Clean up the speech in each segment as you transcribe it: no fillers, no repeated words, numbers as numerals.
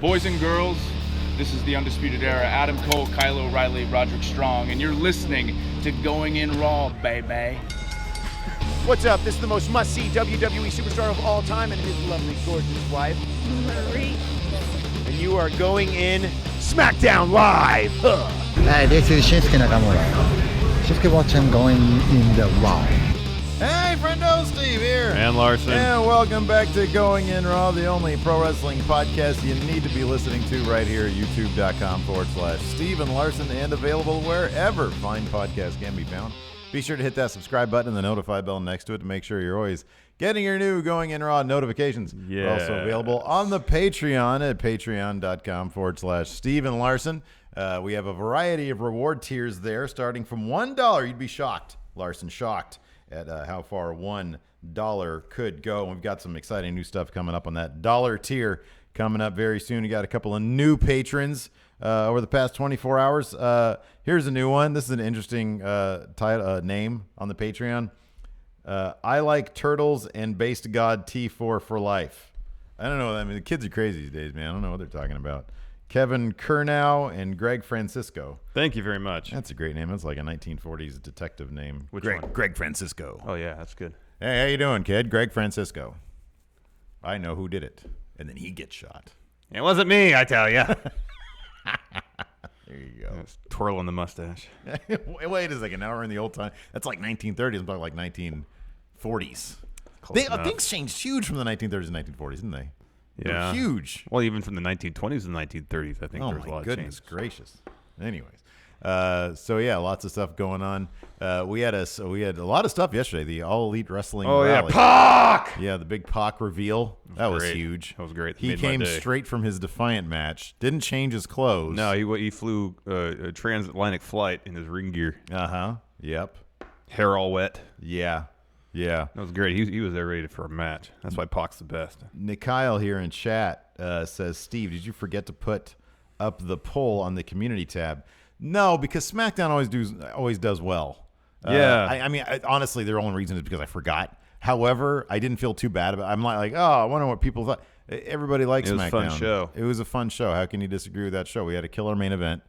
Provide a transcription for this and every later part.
Boys and girls, this is the Undisputed Era. Adam Cole, Kyle O'Reilly, Roderick Strong, and you're listening to Going In Raw, baby. What's up? This is the most must-see WWE superstar of all time and his lovely, gorgeous wife, Marie. And you are going in Smackdown Live. Hi, this is Shinsuke Nakamura. Shinsuke watching Going In the Raw. Hey, friendo, Steve here. And Larson. And welcome back to Going In Raw, the only pro wrestling podcast you need to be listening to right here at youtube.com/Steve and Larson, and available wherever fine podcasts can be found. Be sure to hit that subscribe button and the notify bell next to it to make sure you're always getting your new Going In Raw notifications. Yeah. We're also available on the Patreon at patreon.com/Steve and Larson. We have a variety of reward tiers there, starting from $1. You'd be shocked, Larson, shocked at how far $1 could go. And we've got some exciting new stuff coming up on that dollar tier coming up very soon. We got a couple of new patrons over the past 24 hours. Here's a new one. This is an interesting name on the Patreon. I like turtles and based God T4 for life. I don't know. I mean, the kids are crazy these days, man. I don't know what they're talking about. Kevin Kernow and Greg Francisco. Thank you very much. That's a great name. That's like a 1940s detective name. Which one? Greg Francisco. Oh, yeah, that's good. Hey, how you doing, kid? Greg Francisco. I know who did it. And then he gets shot. It wasn't me, I tell you. There you go. Twirling the mustache. Wait a second. Now we're in the old time. That's like 1930s. I'm talking like 1940s. Things changed huge from the 1930s and 1940s, didn't they? Yeah. They were huge. Well, even from the 1920s and 1930s, I think there was a lot of change. Oh, my goodness gracious. Anyways. So yeah, lots of stuff going on. We had a lot of stuff yesterday. The All Elite Wrestling Rally. Yeah, Pac! Yeah, the big Pac reveal. That was huge. That was great. He came straight from his Defiant match. Didn't change his clothes. No, he flew a transatlantic flight in his ring gear. Yep. Hair all wet. Yeah. That was great. He was there ready for a match. That's why Pac's the best. Mikhail here in chat says, Steve, did you forget to put up the poll on the community tab? No, because SmackDown always does well. Yeah. I mean, honestly, their only reason is because I forgot. However, I didn't feel too bad about it. I'm like, oh, I wonder what people thought. Everybody likes SmackDown. It was a fun show. It was a fun show. How can you disagree with that show? We had a killer main event.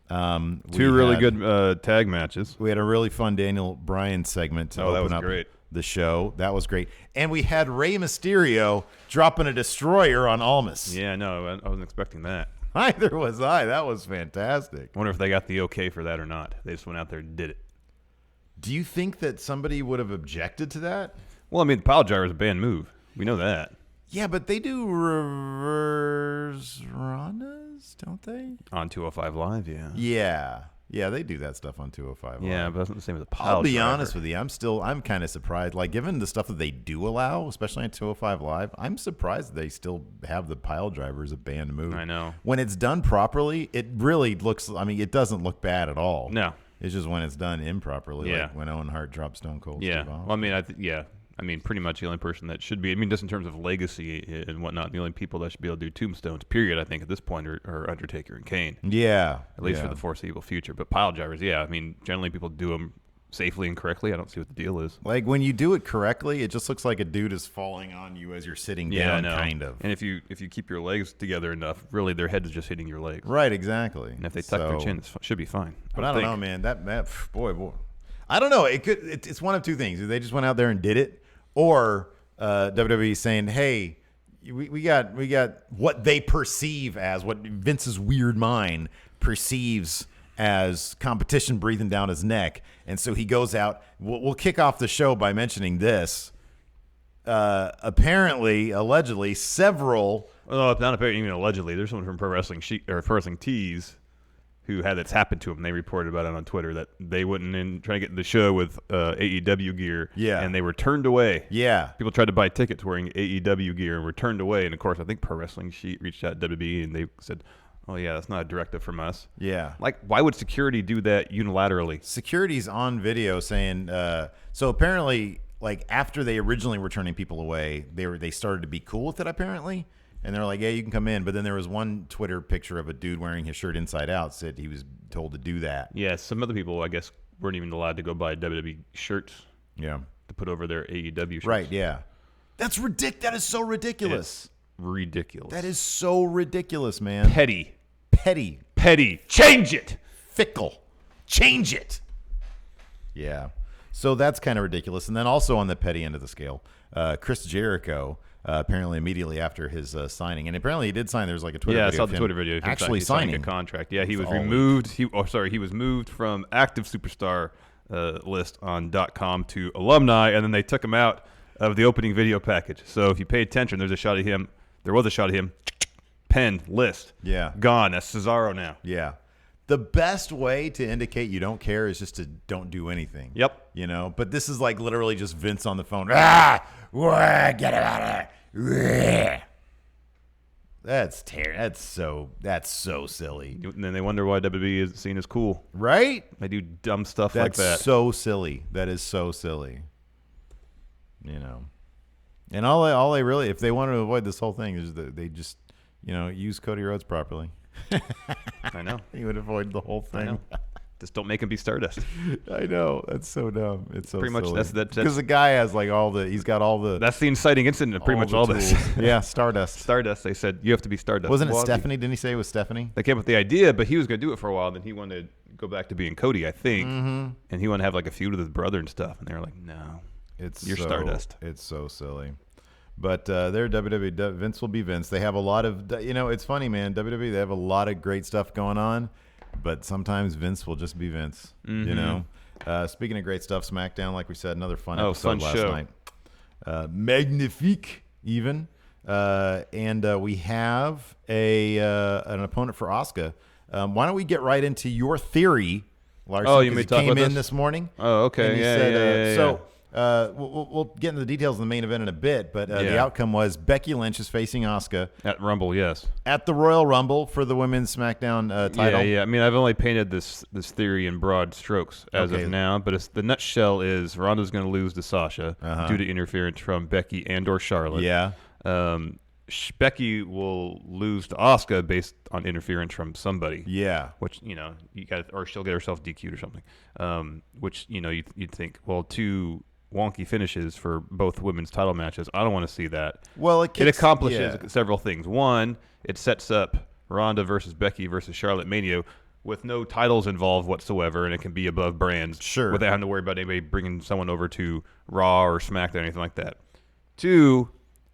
Two really good tag matches. We had a really fun Daniel Bryan segment to open up the show. That was great. And we had Rey Mysterio dropping a destroyer on Almas. Yeah, no, I wasn't expecting that. Neither was I. That was fantastic. I wonder if they got the okay for that or not. They just went out there and did it. Do you think that somebody would have objected to that? Well, I mean, the pile driver is a banned move. We know that. Yeah, but they do reverse Rondas, don't they? On 205 Live, yeah. Yeah, they do that stuff on 205 Live. Yeah, but that's not the same as a pile driver. I'll be honest with you. I'm kind of surprised. Like, given the stuff that they do allow, especially on 205 Live, I'm surprised they still have the pile driver as a banned move. I know. When it's done properly, it really looks, I mean, it doesn't look bad at all. No. It's just when it's done improperly, like when Owen Hart dropped Stone Cold Steve Austin. Well, I mean, I mean, pretty much the only person that should be, I mean, just in terms of legacy and whatnot, the only people that should be able to do tombstones, period, I think, at this point are Undertaker and Kane. Yeah. At least for the foreseeable future. But pile drivers, I mean, generally people do them safely and correctly. I don't see what the deal is. Like, when you do it correctly, it just looks like a dude is falling on you as you're sitting down, kind of. And if you keep your legs together enough, really their head is just hitting your legs. Right, exactly. And if they tuck their chin, it should be fine. But I don't know, man. That boy. I don't know. It's one of two things. They just went out there and did it, or WWE saying, hey, we got what they perceive as, what Vince's weird mind perceives as competition breathing down his neck. And so he goes out. We'll kick off the show by mentioning this. Allegedly, several. Well, it's not apparently, even allegedly. There's someone from Pro Wrestling Pro Wrestling Tees who had this happen to them. They reported about it on Twitter that they went in trying to get in the show with AEW gear. Yeah. And they were turned away. Yeah. People tried to buy tickets wearing AEW gear and were turned away. And, of course, I think Pro Wrestling Sheet reached out to WWE and they said, oh, yeah, that's not a directive from us. Yeah. Like, why would security do that unilaterally? Security's on video saying, so apparently, like, after they originally were turning people away, they started to be cool with it, apparently. And they're like, yeah, you can come in. But then there was one Twitter picture of a dude wearing his shirt inside out, said he was told to do that. Yeah, some other people, I guess, weren't even allowed to go buy WWE shirts. Yeah. To put over their AEW shirts. Right, yeah. That's ridiculous. That is so ridiculous. ridiculous. That is so ridiculous, man. petty. Petty. Change it. Fickle. Change it. Yeah. So that's kind of ridiculous. And then also on the petty end of the scale, Chris Jericho, apparently immediately after his signing, and apparently he did sign. There's like a Twitter video. I saw of the him Twitter video. Of him actually signing signing a contract. Yeah, he was all removed. He was moved from active superstar list on .com to alumni, and then they took him out of the opening video package. So if you pay attention, there's a shot of him. There was a shot of him. Pen list. Yeah. Gone. That's Cesaro now. Yeah. The best way to indicate you don't care is just to don't do anything. Yep. You know, but this is like literally just Vince on the phone. Get it out of here. That's terrible. That's so silly. And then they wonder why WWE is seen as cool. Right? They do dumb stuff like that. That's so silly. That is so silly. You know. And all they really, if they want to avoid this whole thing, is that they just, use Cody Rhodes properly. I know. He would avoid the whole thing. I know. Just don't make him be Stardust. I know. That's so dumb. It's so pretty much silly. that's because the guy has like he's got all the. That's the inciting incident of pretty much all this. Yeah, Stardust. Stardust. They said you have to be Stardust. Wasn't it Stephanie? Didn't he say it was Stephanie? They came up with the idea, but he was going to do it for a while. Then he wanted to go back to being Cody, I think, and he wanted to have like a feud with his brother and stuff. And they were like, "No, you're Stardust." It's so silly. But they're WWE. Vince will be Vince. They have a lot of, it's funny, man. WWE, they have a lot of great stuff going on, but sometimes Vince will just be Vince. Speaking of great stuff, SmackDown, like we said, another fun episode last night. Magnifique, even. And we have an opponent for Asuka. Why don't we get right into your theory, Larson? Oh, you may talk came about in this morning. Oh, okay. And he Yeah, said, yeah. We'll get into the details of the main event in a bit, but the outcome was Becky Lynch is facing Asuka At Rumble, yes. at the Royal Rumble for the women's SmackDown title. Yeah. I mean, I've only painted this theory in broad strokes as of now, but the nutshell is Ronda's going to lose to Sasha due to interference from Becky and/or Charlotte. Yeah. Becky will lose to Asuka based on interference from somebody. Yeah. Which or she'll get herself DQ'd or something. Which you'd think, well, two wonky finishes for both women's title matches. I don't want to see that. Well, it accomplishes several things. One, it sets up Ronda versus Becky versus Charlotte Mania with no titles involved whatsoever, and it can be above brands. Sure. Without having to worry about anybody bringing someone over to Raw or SmackDown or anything like that. Two,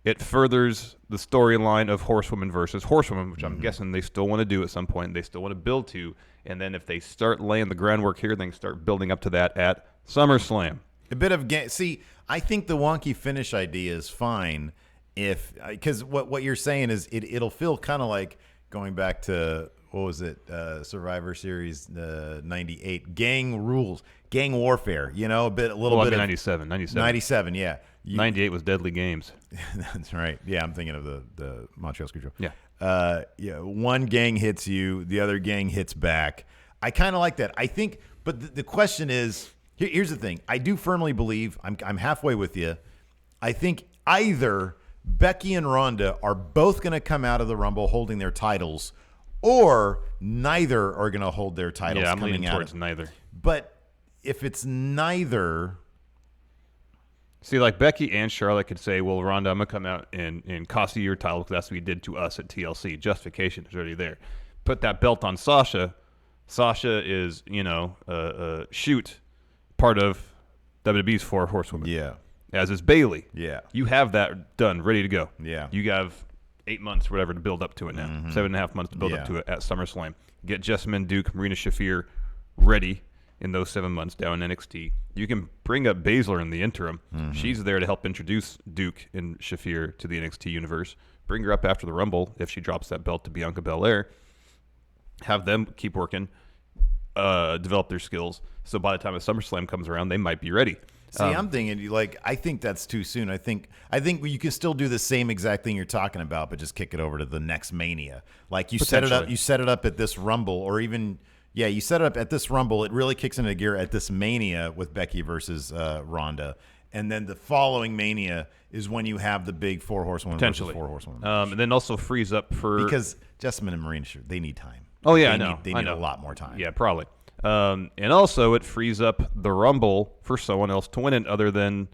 it furthers the storyline of Horsewoman versus Horsewoman, which I'm guessing they still want to do at some point. They still want to build to. And then if they start laying the groundwork here, they can start building up to that at SummerSlam. A bit of see, I think the wonky finish idea is fine because what you're saying is it'll feel kind of like going back to what was it, Survivor Series 98, gang rules, gang warfare. A little bit of 97, yeah. 98 was Deadly Games. That's right. Yeah, I'm thinking of the Montreal Screwjob. Yeah. One gang hits you, the other gang hits back. I kind of like that. I think, but the question is. Here's the thing. I do firmly believe, I'm halfway with you. I think either Becky and Ronda are both going to come out of the Rumble holding their titles, or neither are going to hold their titles. Yeah, I'm coming leaning out towards neither. But if it's neither, see, like Becky and Charlotte could say, "Well, Ronda, I'm gonna come out and cost you your title because that's what you did to us at TLC." Justification is already there. Put that belt on Sasha. Sasha is, shoot. Part of WWE's 4 Horsewomen. yeah, As is Bayley. yeah, You have that done, ready to go. Yeah. You have 8 months or whatever to build up to it now. 7.5 months to build up to it at SummerSlam. Get Jessamine Duke, Marina Shafir ready in those 7 months down in NXT. You can bring up Baszler in the interim. She's there to help introduce Duke and Shafir to the NXT universe. Bring her up after the Rumble if she drops that belt to Bianca Belair. Have them keep working. Develop their skills, so by the time a SummerSlam comes around, they might be ready. See, I'm thinking I think that's too soon. I think you can still do the same exact thing you're talking about, but just kick it over to the next Mania. Like you set it up. You set it up at this Rumble, or even you set it up at this Rumble. It really kicks into gear at this Mania with Becky versus Ronda, and then the following Mania is when you have the big 4 Horsewomen versus 4 Horsewomen. And then also frees up for because Jessamine and Marina, they need time. Oh yeah, I know. They need a lot more time. Yeah, probably. And also it frees up the Rumble for someone else to win it other than,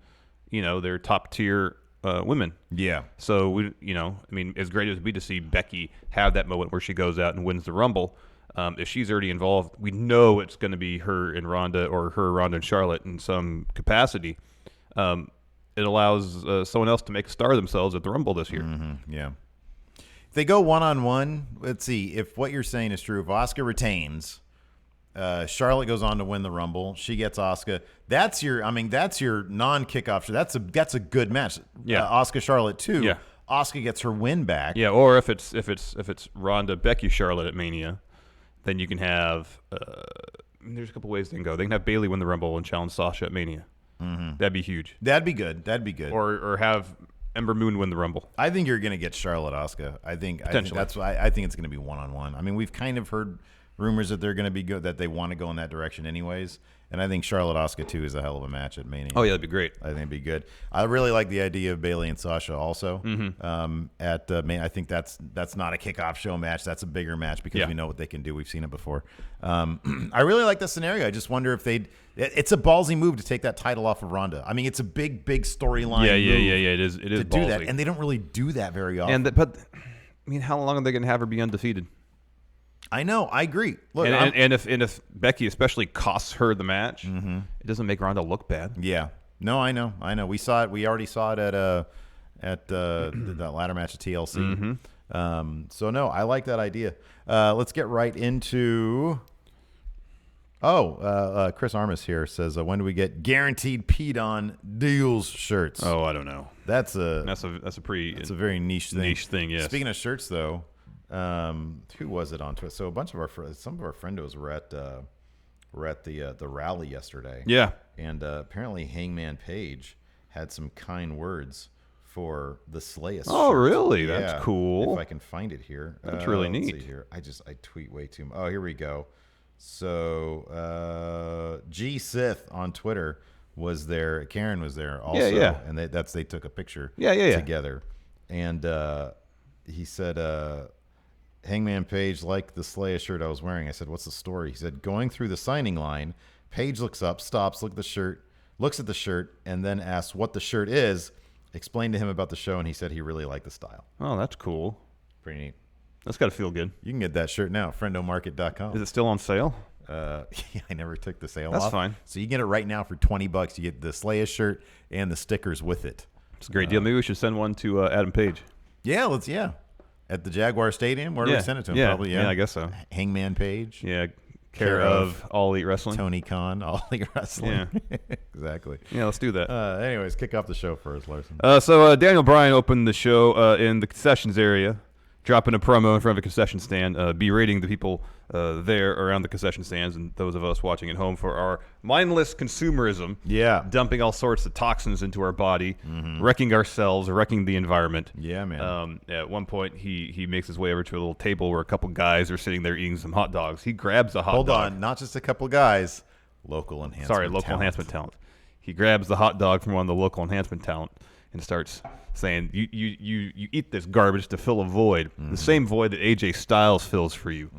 their top tier women. Yeah. So as great as it would be to see Becky have that moment where she goes out and wins the Rumble, if she's already involved, we know it's going to be her and Ronda or Ronda and Charlotte in some capacity. It allows someone else to make a star of themselves at the Rumble this year. Mm-hmm. Yeah. If they go one-on-one, let's see. If what you're saying is true, if Asuka retains, Charlotte goes on to win the Rumble. She gets Asuka. That's your non-kickoff. That's a good match. Yeah. Asuka Charlotte too. Yeah. Asuka gets her win back. Yeah. Or if it's Ronda Becky Charlotte at Mania, then you can have. There's a couple ways they can go. They can have Bayley win the Rumble and challenge Sasha at Mania. Mm-hmm. That'd be huge. That'd be good. Or have Ember Moon win the Rumble. I think you're going to get Charlotte Asuka. I think that's why I think it's going to be one-on-one. I mean, we've kind of heard rumors that they're going to be good, that they want to go in that direction anyways. And I think Charlotte Asuka too is a hell of a match at Mania. Oh yeah, that'd be great. I think it'd be good. I really like the idea of Bayley and Sasha also. Mm-hmm. At Mania, I think that's not a kickoff show match. That's a bigger match because we know what they can do. We've seen it before. I really like the scenario. I just wonder if it's a ballsy move to take that title off of Ronda. I mean, it's a big storyline. Yeah. It is. It is to ballsy. do that, and they don't really do that very often. But I mean, how long are they going to have her be undefeated? I know. I agree. Look, and if Becky especially costs her the match, it doesn't make Ronda look bad. Yeah. No, I know. We saw it. We already saw it at that ladder match at TLC. Mm-hmm. So no, I like that idea. Let's get right into. Chris Armis here says, when do we get guaranteed Pete on deals shirts? Oh, I don't know. That's a very niche thing. Yes. Speaking of shirts, though. Who was it on Twitter? So some of our friendos were at the rally yesterday. Yeah, and apparently Hangman Page had some kind words for the Slayus. Oh, shirt. That's Yeah, cool. If I can find it here, That's really let's neat. see here. I tweet way too much. Oh, here we go. So G Sith on Twitter was there. Karen was there also. Yeah. And they took a picture. Yeah. Together, and he said. Hangman Page liked the Slayer shirt I was wearing. I said, what's the story? He said, going through the signing line, Page looks up, stops, looks at the shirt, and then asks what the shirt is, explained to him about the show, and he said he really liked the style. Oh, that's cool. Pretty neat. That's got to feel good. You can get that shirt now, friendomarket.com. Is it still on sale? I never took the sale That's off. fine. So you get it right now for $20. You get the Slayer shirt and the stickers with it. It's a great deal. Maybe we should send one to Adam Page. Yeah, at the Jaguar Stadium? Where do we send it to him? Yeah. Probably, Yeah, I guess so. Hangman Page. Yeah, care of All Elite Wrestling. Tony Khan, All Elite Wrestling. Yeah. Exactly. Yeah, let's do that. Anyways, kick off the show first, Larson. So Daniel Bryan opened the show in the concessions area, dropping a promo in front of a concession stand, berating the people there around the concession stands and those of us watching at home for our mindless consumerism. Yeah. Dumping all sorts of toxins into our body, wrecking ourselves, wrecking the environment. Yeah, man. At one point, he makes his way over to a little table where a couple guys are sitting there eating some hot dogs. He grabs a hot dog. Hold on, not just a couple guys. Local enhancement talent. He grabs the hot dog from one of the local enhancement talent and starts saying, you eat this garbage to fill a void, the same void that AJ Styles fills for you.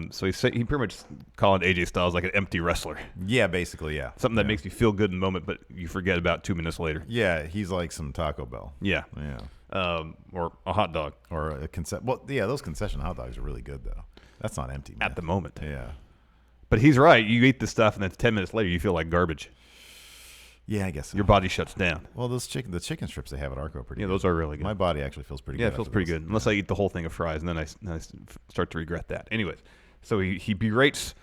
So he pretty much calling AJ Styles like an empty wrestler. Yeah, basically, yeah. Something that makes you feel good in the moment, but you forget about 2 minutes later. Yeah, he's like some Taco Bell. Yeah. Or a hot dog. Or a those concession hot dogs are really good, though. That's not empty, man. At the moment. Yeah. But he's right. You eat this stuff, and then 10 minutes later, you feel like garbage. Yeah, I guess so. Your body shuts down. Well, the chicken strips they have at Arco are pretty good. Yeah, those are really good. My body actually feels pretty good. Yeah, it feels pretty good. Unless I eat the whole thing of fries, and then I start to regret that. Anyways, so he berates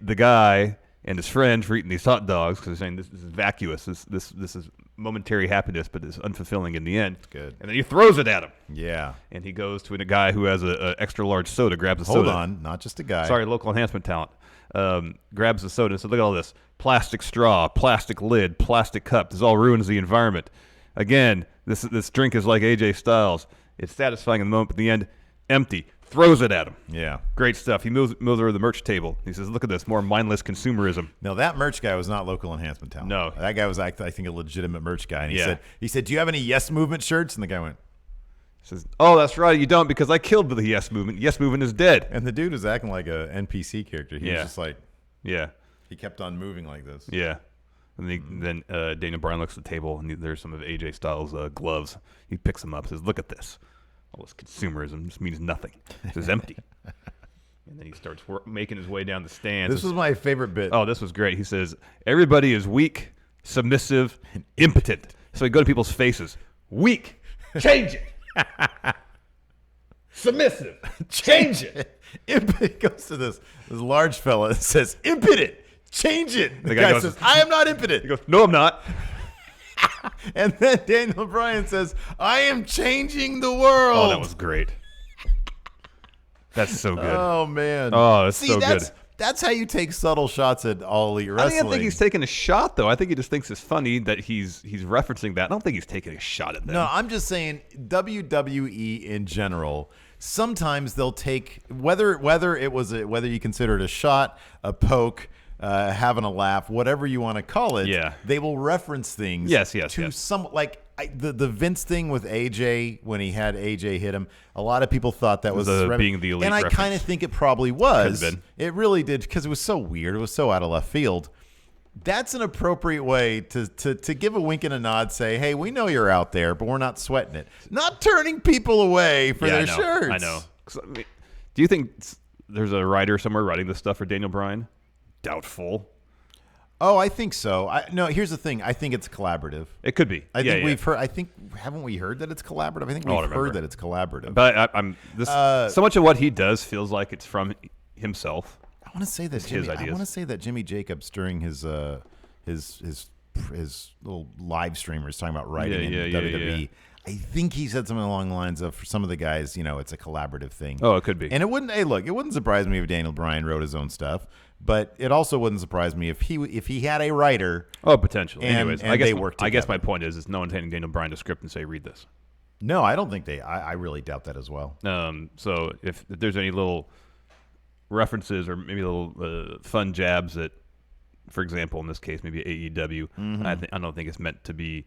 the guy and his friend for eating these hot dogs because he's saying this is vacuous. This is momentary happiness, but it's unfulfilling in the end. It's good. And then he throws it at him. Yeah. And he goes to a guy who has a extra large soda, grabs a soda. Hold on, not just a guy. Sorry, local enhancement talent. Grabs the soda and said, look at all this. Plastic straw, plastic lid, plastic cup. This all ruins the environment. Again, this drink is like AJ Styles. It's satisfying in the moment, but in the end, empty. Throws it at him. Yeah. Great stuff. He moves over the merch table. He says, look at this, more mindless consumerism. No, that merch guy was not local enhancement talent. No. That guy was, I think, a legitimate merch guy. And he said, do you have any Yes Movement shirts? And the guy went, says, oh, that's right, you don't, because I killed the Yes Movement. Yes Movement is dead. And the dude was acting like a NPC character. He was just like, yeah. He kept on moving like this. Yeah. And then Daniel Bryan looks at the table, and there's some of AJ Styles' gloves. He picks them up, says, "Look at this. All this consumerism just means nothing. This is empty." And then he starts making his way down the stands. This was my favorite bit. Oh, this was great. He says, "Everybody is weak, submissive, and impotent." So he go to people's faces. Weak. Change it. Submissive. Change it. Impotent goes to this large fella and says, "Impotent. Change it." The guy guy goes, says, "I am not impotent." He goes, "No, I'm not." And then Daniel Bryan says, "I am changing the world." Oh, that was great. That's so good. Oh, man. Oh, that's so good. That's how you take subtle shots at All Elite Wrestling. I don't think he's taking a shot, though. I think he just thinks it's funny that he's referencing that. I don't think he's taking a shot at that. No, I'm just saying WWE in general, sometimes they'll take, whether you consider it a shot, a poke, having a laugh, whatever you want to call it, Yeah. they will reference things to some, like the Vince thing with AJ, when he had AJ hit him, a lot of people thought that was being the Elite and I reference. kind of think it probably was. Could've been. It really did, because it was so weird. It was so out of left field. That's an appropriate way to give a wink and a nod, say, "Hey, we know you're out there, but we're not sweating it." Not turning people away for their shirts. I know. Do you think there's a writer somewhere writing this stuff for Daniel Bryan? Doubtful. Oh, I think so. No, here's the thing. I think it's collaborative. It could be. I think we've heard. Haven't we heard that it's collaborative? I think we've heard that it's collaborative. But so much of what he does feels like it's from himself. I want to say that Jimmy Jacobs, during his little live stream, was talking about writing in WWE. Yeah. I think he said something along the lines of, for some of the guys, it's a collaborative thing. Oh, it could be. And it wouldn't. Hey, look, it wouldn't surprise me if Daniel Bryan wrote his own stuff, but it also wouldn't surprise me if he had a writer. Oh, potentially. Anyways, and they worked together. I guess my point is no one's handing Daniel Bryan a script and say, "Read this." No, I don't think they. I really doubt that as well. So if there's any little references or maybe little fun jabs at, for example, in this case, maybe AEW, I don't think it's meant to be.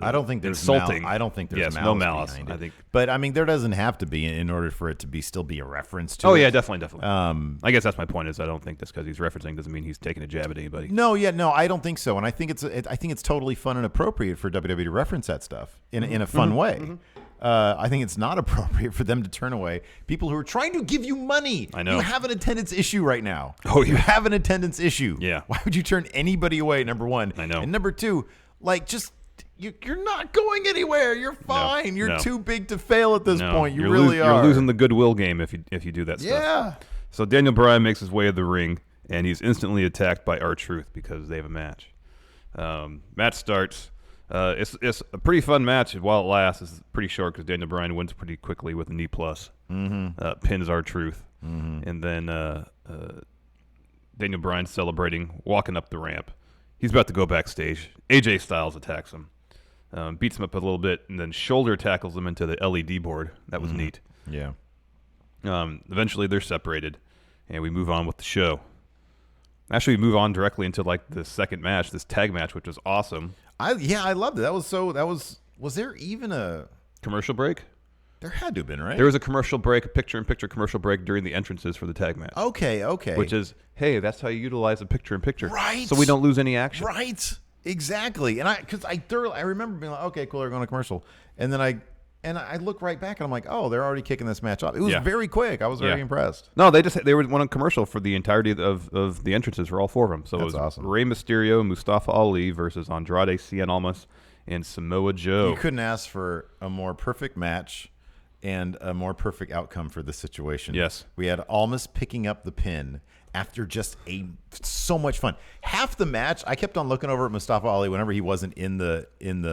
I don't think there's insulting. I don't think there's no malice. behind it. I think, but I mean, there doesn't have to be in order for it to still be a reference to. Oh it. yeah, definitely. I guess that's my point. Is I don't think just because he's referencing doesn't mean he's taking a jab at anybody. No, I don't think so. And I think it's totally fun and appropriate for WWE to reference that stuff in a fun way. I think it's not appropriate for them to turn away people who are trying to give you money. I know. You have an attendance issue right now. Oh, yeah. You have an attendance issue. Yeah. Why would you turn anybody away, number one? I know. And number two, you're not going anywhere. You're fine. You're too big to fail at this point. You really are. You're losing the goodwill game if you do that stuff. Yeah. So Daniel Bryan makes his way to the ring, and he's instantly attacked by R-Truth because they have a match. Match starts. It's a pretty fun match while it lasts. It's pretty short because Daniel Bryan wins pretty quickly with a knee plus. Pins R-Truth. And then Daniel Bryan celebrating, walking up the ramp. He's about to go backstage. AJ Styles attacks him. Beats him up a little bit, and then shoulder tackles him into the LED board. That was neat. Yeah. Eventually, they're separated, and we move on with the show. Actually, we move on directly into the second match, this tag match, which was awesome. I loved it. Was there even a commercial break? There had to have been, right? There was a commercial break, a picture-in-picture commercial break during the entrances for the tag match. Okay. Which is, hey, that's how you utilize a picture-in-picture. Right. So we don't lose any action. Right. Exactly. And I remember being like, okay, cool, they're going to commercial. And then I look right back and I'm like, oh, they're already kicking this match off. It was very quick. I was very impressed. No, they were on commercial for the entirety of the entrances for all four of them. So That's it was awesome. Rey Mysterio, Mustafa Ali versus Andrade Cien Almas and Samoa Joe. You couldn't ask for a more perfect match and a more perfect outcome for this situation. Yes. We had Almas picking up the pin after just so much fun. Half the match, I kept on looking over at Mustafa Ali whenever he wasn't in the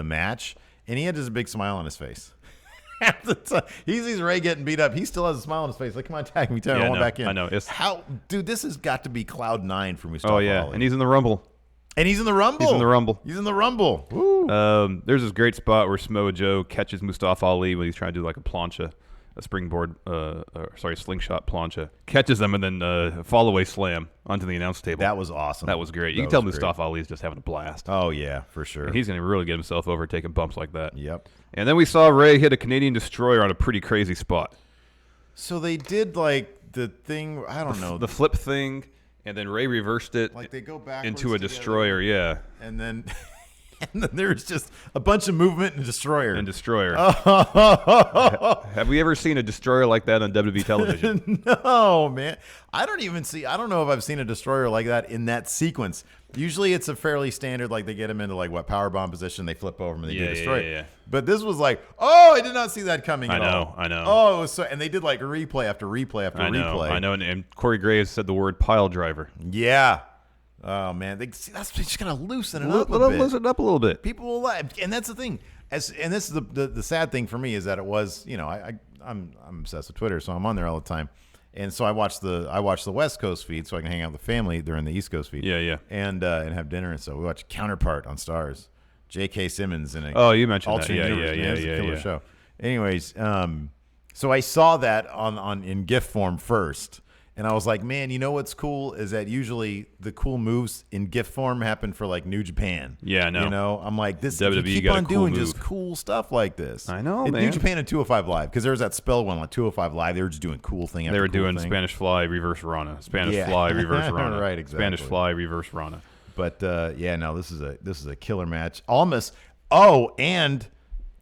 match, and he had just a big smile on his face. Half the time, he sees Ray getting beat up. He still has a smile on his face. Like, come on, tag me, I want back in. I know. Dude, this has got to be cloud nine for Mustafa Ali. and he's in the Rumble. He's in the Rumble. Woo. There's this great spot where Samoa Joe catches Mustafa Ali when he's trying to do like a plancha, a springboard, slingshot plancha. Catches him and then fall-away slam onto the announce table. That was awesome. That was great. You can tell Mustafa Ali is just having a blast. Oh, yeah, for sure. And he's going to really get himself over taking bumps like that. Yep. And then we saw Ray hit a Canadian Destroyer on a pretty crazy spot. So they did like the thing, I don't know. The flip thing, And then Ray reversed it Like they go back into a destroyer, yeah. and then there's just a bunch of movement and destroyer. Have we ever seen a destroyer like that on WWE television? No, man. I don't know if I've seen a destroyer like that in that sequence. Usually it's a fairly standard, like they get him into like powerbomb position, they flip over him and they do destroyer. Yeah. But this was like, oh, I did not see that coming at all. I know. Oh, it was so, and they did like replay after replay after replay. I know, and Corey Graves said the word pile driver. Yeah. Oh man, that's just gonna loosen it up a bit. Loosen it up a little bit. People will laugh, and that's the thing. And this is the sad thing for me is that it was, I'm obsessed with Twitter, so I'm on there all the time, and so I watch the West Coast feed so I can hang out with the family during the East Coast feed. Yeah. And have dinner, and so we watch Counterpart on Stars. J.K. Simmons in a you mentioned that. alternate universe. Yeah. It was a killer show. Anyways, so I saw that in GIF form first. And I was like, man, you know what's cool is that usually the cool moves in GIF form happen for like New Japan. Yeah, I know. I'm like, this WWE you keep got a on cool doing move. just cool stuff like this. I know, New man. Japan and 205 Live, because there was that spell one, like 205 Live, they were just doing cool thing after They were cool doing thing. Spanish Fly, reverse Rana. Spanish Yeah. Fly, reverse Rana. Right, exactly. Spanish Fly, reverse Rana. But this is a killer match. Almost. Oh, and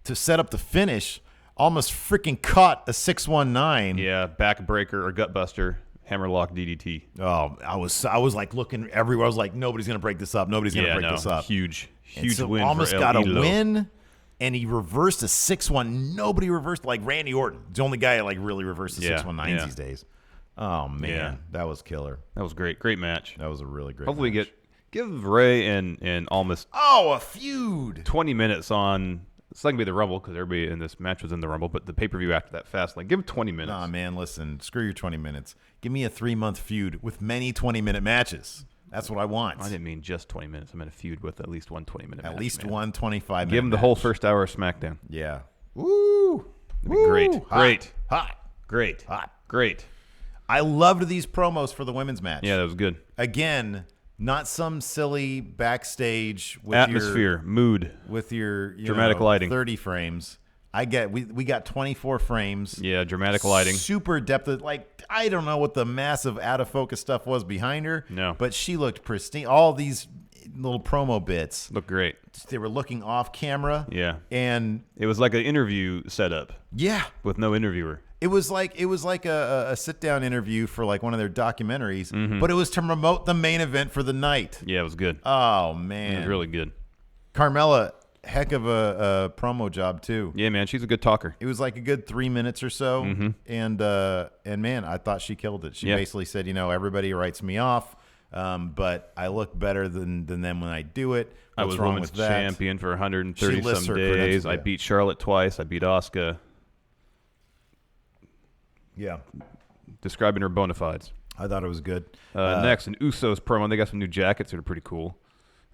to set up the finish, almost freaking caught a 619. Yeah, backbreaker or gutbuster, hammerlock DDT. Oh, I was like looking everywhere. I was like, nobody's gonna break this up. Nobody's gonna break this up. Huge And so win. Almost for got El a Idolo. win, and he reversed a 6-1. Nobody reversed like Randy Orton. He's the only guy that like really reversed the 619s these days. Oh man, that was killer. That was great. Great match. That was a really great. Hopefully match. give Ray and almost a feud. 20 minutes on. It's not gonna be the Rumble because everybody in this match was in the Rumble, but the pay-per-view after that fast, like give him 20 minutes. Nah, man, listen, screw your 20 minutes. Give me a 3-month feud with many 20-minute matches. That's what I want. I didn't mean just 20 minutes. I meant a feud with at least one 20-minute match. At least man. one 25-minute. Give him the whole first hour of SmackDown. Yeah. Woo! That'd be great. Hot. Great. Hot. Great. Hot. Great. I loved these promos for the women's match. Yeah, that was good. Again, not some silly backstage with Atmosphere, mood, with your dramatic lighting. 30 frames. We got 24 frames. Yeah, dramatic lighting. Super depth. Like I don't know what the massive out of focus stuff was behind her. No, but she looked pristine. All these little promo bits look great. They were looking off camera. Yeah, and it was like an interview setup. Yeah, with no interviewer. It was like a sit down interview for like one of their documentaries, but it was to promote the main event for the night. Yeah, it was good. Oh man, it was really good. Carmella, heck of a promo job too. Yeah, man, she's a good talker. It was like a good 3 minutes or so, and man, I thought she killed it. She basically said, everybody writes me off, but I look better than them when I do it. What's I was wrong women's with that? champion for 130 some days. credentials, I beat Charlotte twice. I beat Asuka. Yeah. Describing her bona fides. I thought it was good. Next, an Usos promo. They got some new jackets that are pretty cool.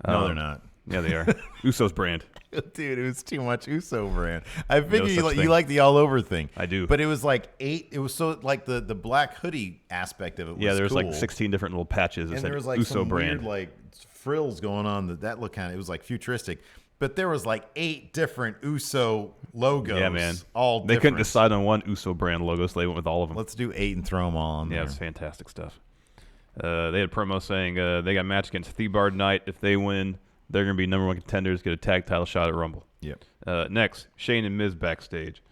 No, they're not. Yeah, they are. Usos brand. Dude, it was too much Uso brand. I figured No you like the all over thing. I do. But it was like 8. It was so like the black hoodie aspect of it was Yeah, there was cool. like 16 different little patches that and said there was like Uso some brand. weird like frills going on that looked kind of, it was like futuristic. But there was like 8 different Uso logos. Yeah, man. All they different. couldn't decide on one Uso brand logo, so they went with all of them. Let's do 8 and throw them all on there. Yeah, it's fantastic stuff. They had a promo saying they got a match against Thebard Knight. If they win, they're going to be number 1 contenders, get a tag title shot at Rumble. Yep. Next, Shane and Miz backstage.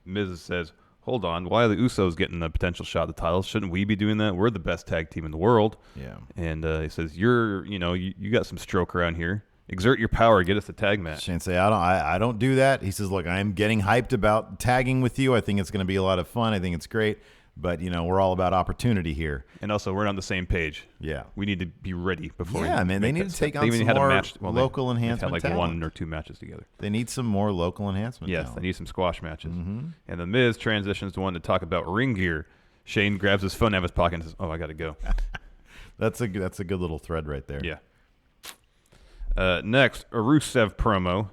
Miz says, hold on, why are the Usos getting a potential shot at the titles? Shouldn't we be doing that? We're the best tag team in the world. Yeah. And he says, you got some stroke around here. Exert your power, get us a tag match. Shane say, I don't do that. He says, look, I'm getting hyped about tagging with you. I think it's going to be a lot of fun. I think it's great. But, we're all about opportunity here. And also, we're on the same page. Yeah. We need to be ready before Yeah, man, they need to take on some more local enhancement They had like talent. 1 or 2 matches together. They need some more local enhancement Yes, talent. they need some squash matches. And the Miz transitions to one to talk about ring gear. Shane grabs his phone out of his pocket and says, I got to go. That's a good little thread right there. Yeah. Next, a Rusev promo.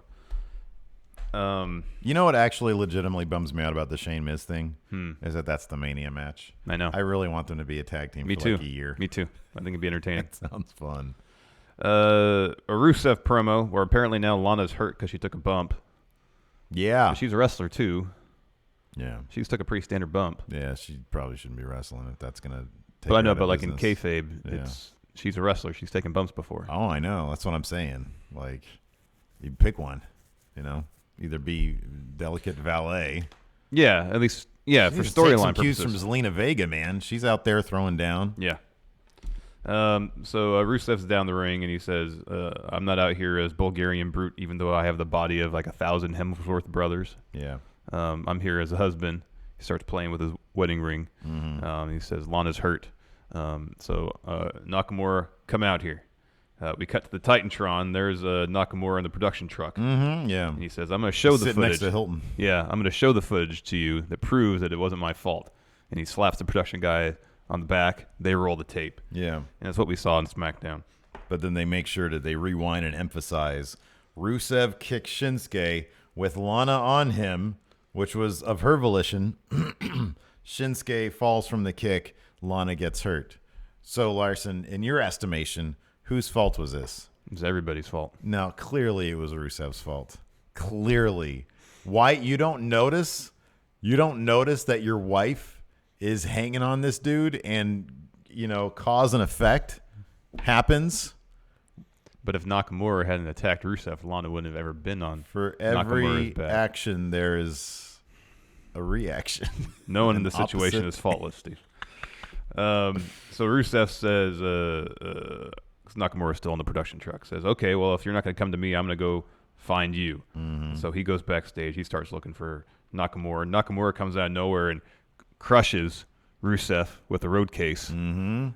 You know what actually legitimately bums me out about the Shane Miz thing? Is that's the Mania match. I know. I really want them to be a tag team Me for too. like a year. Me too. I think it'd be entertaining. That sounds fun. A Rusev promo where apparently now Lana's hurt because she took a bump. Yeah. But she's a wrestler too. Yeah. She just took a pretty standard bump. Yeah, she probably shouldn't be wrestling if that's going to Take But I her know, out of but like in business. kayfabe, she's a wrestler. She's taken bumps before. Oh, I know. That's what I'm saying. Like, you pick one. You know, either be delicate valet. Yeah, at least for Take storyline some cues purposes. from Zelina Vega, man. She's out there throwing down. Yeah. So Rusev's down the ring and he says, "I'm not out here as Bulgarian brute, even though I have the body of like 1,000 Hemsworth brothers. Yeah. I'm here as a husband." He starts playing with his wedding ring. He says, "Lana's hurt." So Nakamura, come out here. We cut to the Titantron. There's Nakamura in the production truck. Yeah. And he says, "I'm going to show the Sitting footage." next to Hilton. Yeah, I'm going to show the footage to you that proves that it wasn't my fault. And he slaps the production guy on the back. They roll the tape. Yeah. And that's what we saw in SmackDown. But then they make sure that they rewind and emphasize Rusev kicks Shinsuke with Lana on him, which was of her volition. Shinsuke falls from the kick. Lana gets hurt. So, Larson, in your estimation, whose fault was this? It's everybody's fault. No, clearly it was Rusev's fault. Clearly. Why you don't notice that your wife is hanging on this dude and, cause and effect happens? But if Nakamura hadn't attacked Rusev, Lana wouldn't have ever been on. For Nakamura's every back. action, there is a reaction. No one in An the situation opposite. is faultless, Steve. So Rusev says, Nakamura's still in the production truck, says, "Okay, well, if you're not going to come to me, I'm going to go find you." So he goes backstage. He starts looking for Nakamura. Nakamura comes out of nowhere and crushes Rusev with a road case a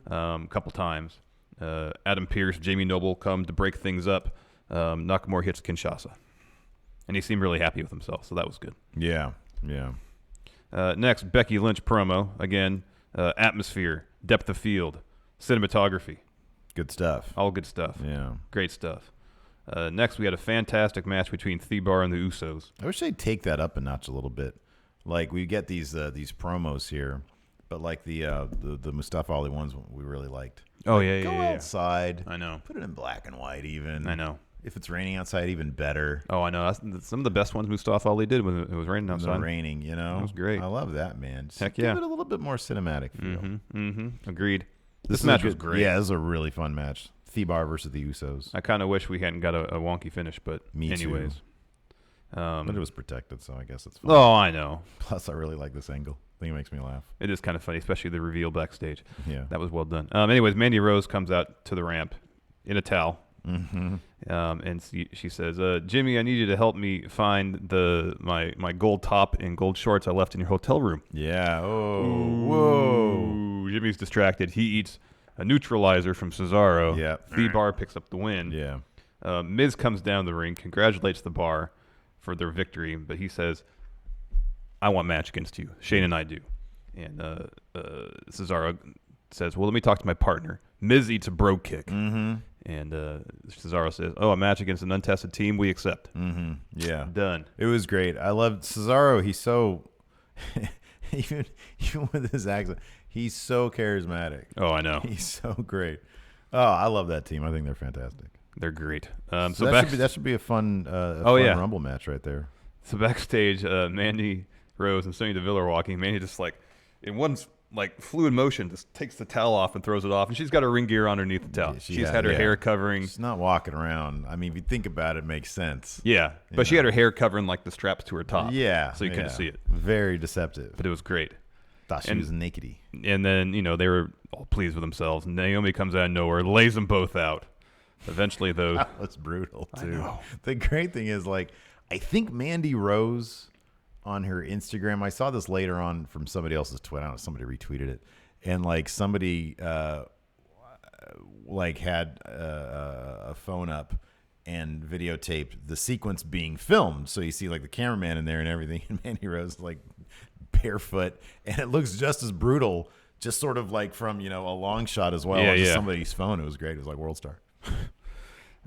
couple times. Adam Pearce, Jamie Noble come to break things up. Nakamura hits Kinshasa. And he seemed really happy with himself, so that was good. Yeah, yeah. Next, Becky Lynch promo. Again, atmosphere, depth of field, cinematography. Good stuff. All good stuff. Yeah. Great stuff. Next, we had a fantastic match between Bar and the Usos. I wish they'd take that up a notch a little bit. Like, we get these promos here, but like the Mustafa Ali ones we really liked. Oh, Like, go outside. I know. Put it in black and white even. I know. If it's raining outside, even better. Oh, I know. That's some of the best ones Mustafa Ali did when it was raining When outside. the raining, It was great. I love that, man. Just Heck give yeah. it a little bit more cinematic feel. Agreed. This is match a was good- great. Yeah, this is a really fun match. Bar versus the Usos. I kind of wish we hadn't got a wonky finish, but Me too. anyways. But it was protected, so I guess it's fine. Oh, I know. Plus, I really like this angle. I think it makes me laugh. It is kind of funny, especially the reveal backstage. Yeah. That was well done. Anyways, Mandy Rose comes out to the ramp in a towel. And she says, "Jimmy, I need you to help me find my gold top and gold shorts I left in your hotel room." Yeah. Oh. Whoa. Ooh, Jimmy's distracted. He eats a neutralizer from Cesaro. Yeah. Bar picks up the win. Yeah. Miz comes down the ring, congratulates the Bar for their victory, but he says, "I want a match against you. Shane and I do." And Cesaro says, "Well, let me talk to my partner." Miz eats a bro kick. And Cesaro says, "Oh, a match against an untested team, we accept." Yeah. Done. It was great. I loved Cesaro. He's so even with his accent, he's so charismatic. Oh, I know. He's so great. Oh, I love that team. I think they're fantastic. They're great. So that should be a fun, fun Rumble match right there. So backstage, Mandy Rose and Sonya Deville are walking. Mandy just in one fluid motion, just takes the towel off and throws it off, and she's got her ring gear underneath the towel. She's had her hair covering. She's not walking around. I mean, if you think about it, it makes sense. Yeah, but she had her hair covering the straps to her top. Yeah, so you couldn't see it. Very deceptive. But it was great. Thought she was nakedy. And then they were all pleased with themselves. Naomi comes out of nowhere, lays them both out. Eventually, though, that's brutal too. I know. The great thing is, I think Mandy Rose on her Instagram. I saw this later on from somebody else's Twitter. I don't know, somebody retweeted it, and somebody had a phone up and videotaped the sequence being filmed. So you see the cameraman in there and everything, and Mandy Rose barefoot, and it looks just as brutal, just sort of from a long shot as well. Yeah, just yeah. Somebody's phone. It was great. It was like World Star.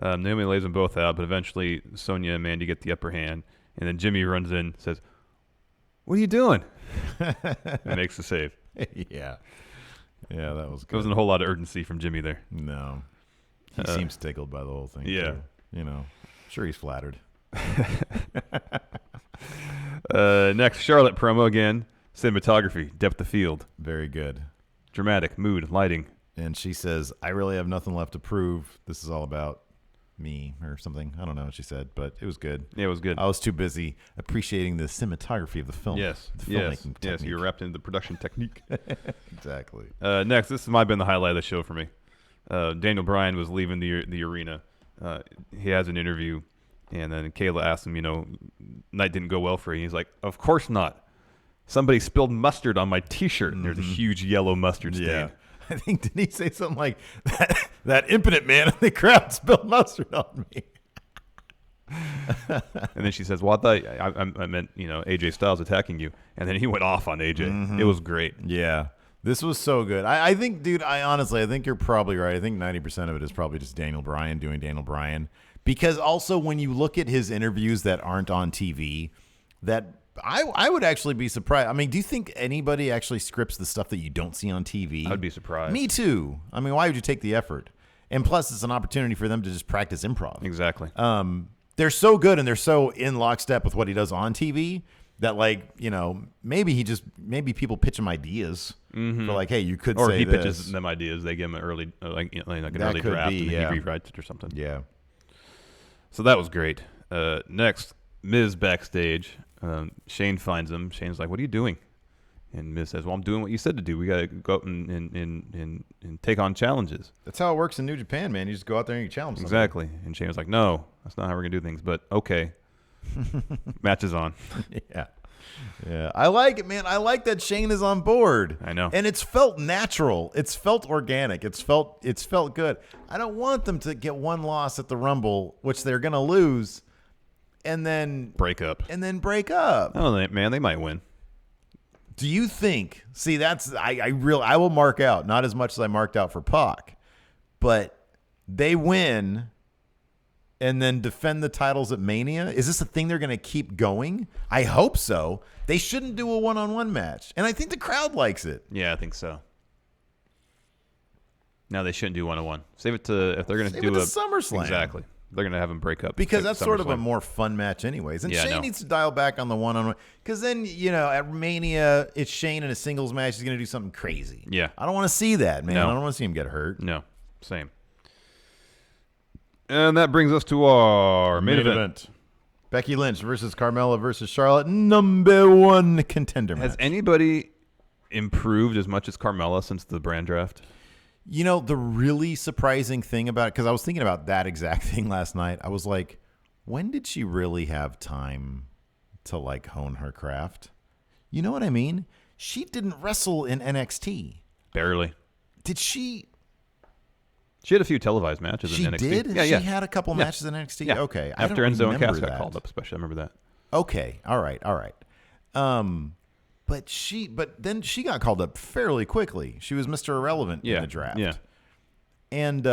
Naomi lays them both out, but eventually Sonya and Mandy get the upper hand, and then Jimmy runs in, says, "What are you doing?" and makes the save. Yeah, that was good. There wasn't a whole lot of urgency from Jimmy there. No, he seems tickled by the whole thing. Yeah, too. Sure he's flattered. Next, Charlotte promo again. Cinematography, depth of field. Very good. Dramatic, mood, lighting. And she says, I really have nothing left to prove. This is all about me or something. I don't know what she said, but it was good. Yeah, it was good. I was too busy appreciating the cinematography of the film. Yes, the yes, filmmaking yes. technique. You're wrapped into the production technique. Exactly. Next, this might have been the highlight of the show for me. Daniel Bryan was leaving the arena. He has an interview, and then Kayla asked him, night didn't go well for you. He's like, of course not. Somebody spilled mustard on my T-shirt, and there's a huge yellow mustard stain. Yeah. I think, did he say something like, that impotent man in the crowd spilled mustard on me? And then she says, well, I meant, AJ Styles attacking you. And then he went off on AJ. Mm-hmm. It was great. Yeah. This was so good. I think, dude, I think you're probably right. I think 90% of it is probably just Daniel Bryan doing Daniel Bryan. Because also when you look at his interviews that aren't on TV, that I would actually be surprised. I mean, do you think anybody actually scripts the stuff that you don't see on TV? I'd be surprised. Me too. I mean, why would you take the effort? And plus, it's an opportunity for them to just practice improv. Exactly. They're so good and they're so in lockstep with what he does on TV that, maybe people pitch him ideas for hey, you could or say he this. pitches them ideas. They give him an early, like an That early could draft, be, and yeah. he rewrites it or something. Yeah. So that was great. Next, Miz backstage. Shane finds him. Shane's like, "What are you doing?" And Miz says, "Well, I'm doing what you said to do. We got to go out and take on challenges." That's how it works in New Japan, man. You just go out there and you challenge somebody. Exactly. And Shane was like, "No, that's not how we're gonna do things." But okay. Match is on. Yeah. Yeah. I like it, man. I like that Shane is on board. I know. And it's felt natural. It's felt organic. It's felt good. I don't want them to get one loss at the Rumble, which they're gonna lose, and then break up. I don't know, man. They might win. Do you think? See, that's I will mark out, not as much as I marked out for Pac, but they win and then defend the titles at Mania. Is this a thing they're going to keep going? I hope so. They shouldn't do a one-on-one match, and I think the crowd likes it. Yeah, I think so. No, they shouldn't do one-on-one. Save it to if they're going to do a SummerSlam. Exactly. They're going to have them break up. Because that's sort of a more fun match anyways. And Shane needs to dial back on the one-on-one. Because then, at Mania, it's Shane in a singles match. He's going to do something crazy. Yeah. I don't want to see that, man. No. I don't want to see him get hurt. No. Same. And that brings us to our main event. Becky Lynch versus Carmella versus Charlotte. Number one contender match. Has anybody improved as much as Carmella since the brand draft? The really surprising thing about it, because I was thinking about that exact thing last night. I was like, when did she really have time to hone her craft? You know what I mean? She didn't wrestle in NXT. Barely. Did she? She had a few televised matches in NXT. She did? Yeah, She had a couple matches in NXT? Yeah. Okay. After Enzo and Cass got that. called up, especially. I remember that. Okay. All right. But then she got called up fairly quickly. She was Mr. Irrelevant in the draft. Yeah. And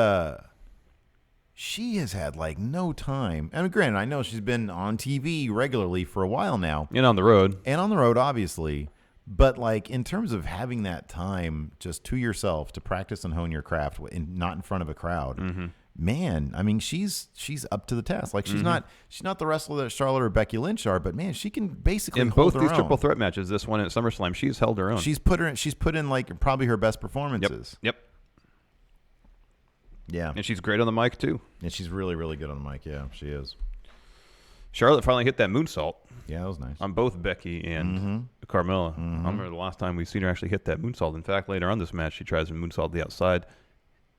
she has had no time. I mean, granted, I know she's been on TV regularly for a while now. And on the road. Obviously. But in terms of having that time just to yourself to practice and hone your craft, not in front of a crowd, man, I mean, she's up to the test. She's not the wrestler that Charlotte or Becky Lynch are, but man, she can basically in hold both her these own. triple threat matches. This one at SummerSlam, she's held her own. She's put in probably her best performances. Yep. Yeah. And she's great on the mic too. And she's really, really good on the mic. Yeah, she is. Charlotte finally hit that moonsault. Yeah, that was nice. On both Becky and Carmella. I remember the last time we seen her actually hit that moonsault. In fact, later on this match, she tries to moonsault the outside,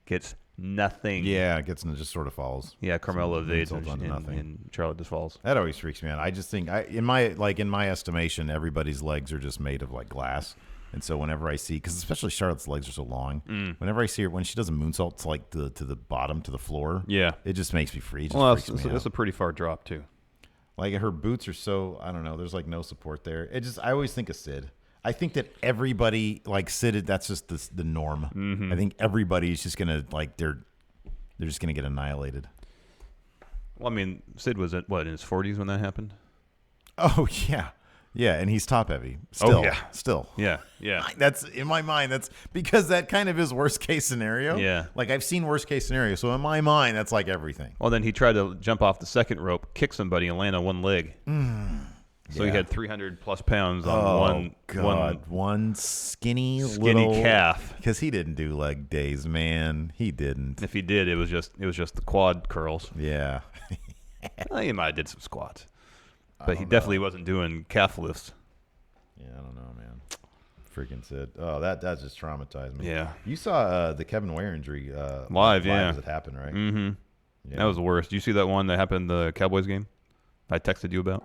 gets nothing. Yeah, it gets just sort of falls. Yeah, Carmella evades nothing. and Charlotte just falls. That always freaks me out. I just think, in my estimation, everybody's legs are just made of glass. And so whenever I see, because especially Charlotte's legs are so long, whenever I see her, when she does a moonsault to the bottom, to the floor, it just makes me freeze. That's a pretty far drop too. Her boots are so, I don't know, there's no support there. I always think of Sid. I think that everybody, Sid, that's just the norm. I think everybody's just going to, they're just going to get annihilated. Well, I mean, Sid was in his 40s when that happened? Oh, yeah. Yeah, and he's top heavy. Still. Yeah. That's, in my mind, that's because that kind of is worst case scenario. Yeah. I've seen worst case scenario. So in my mind, that's everything. Well, then he tried to jump off the second rope, kick somebody, and land on one leg. So he had 300 plus pounds on one skinny calf. Because he didn't do leg days, man. He didn't. If he did, it was just the quad curls. Yeah. Well, he might have did some squats, but he definitely wasn't doing calf lifts. Yeah, I don't know, man. Freaking Sid. Oh, that just traumatized me. Yeah. You saw the Kevin Ware injury live, yeah. as it happened, right? Mm-hmm. Yeah. That was the worst. Did you see that one that happened in the Cowboys game? I texted you about.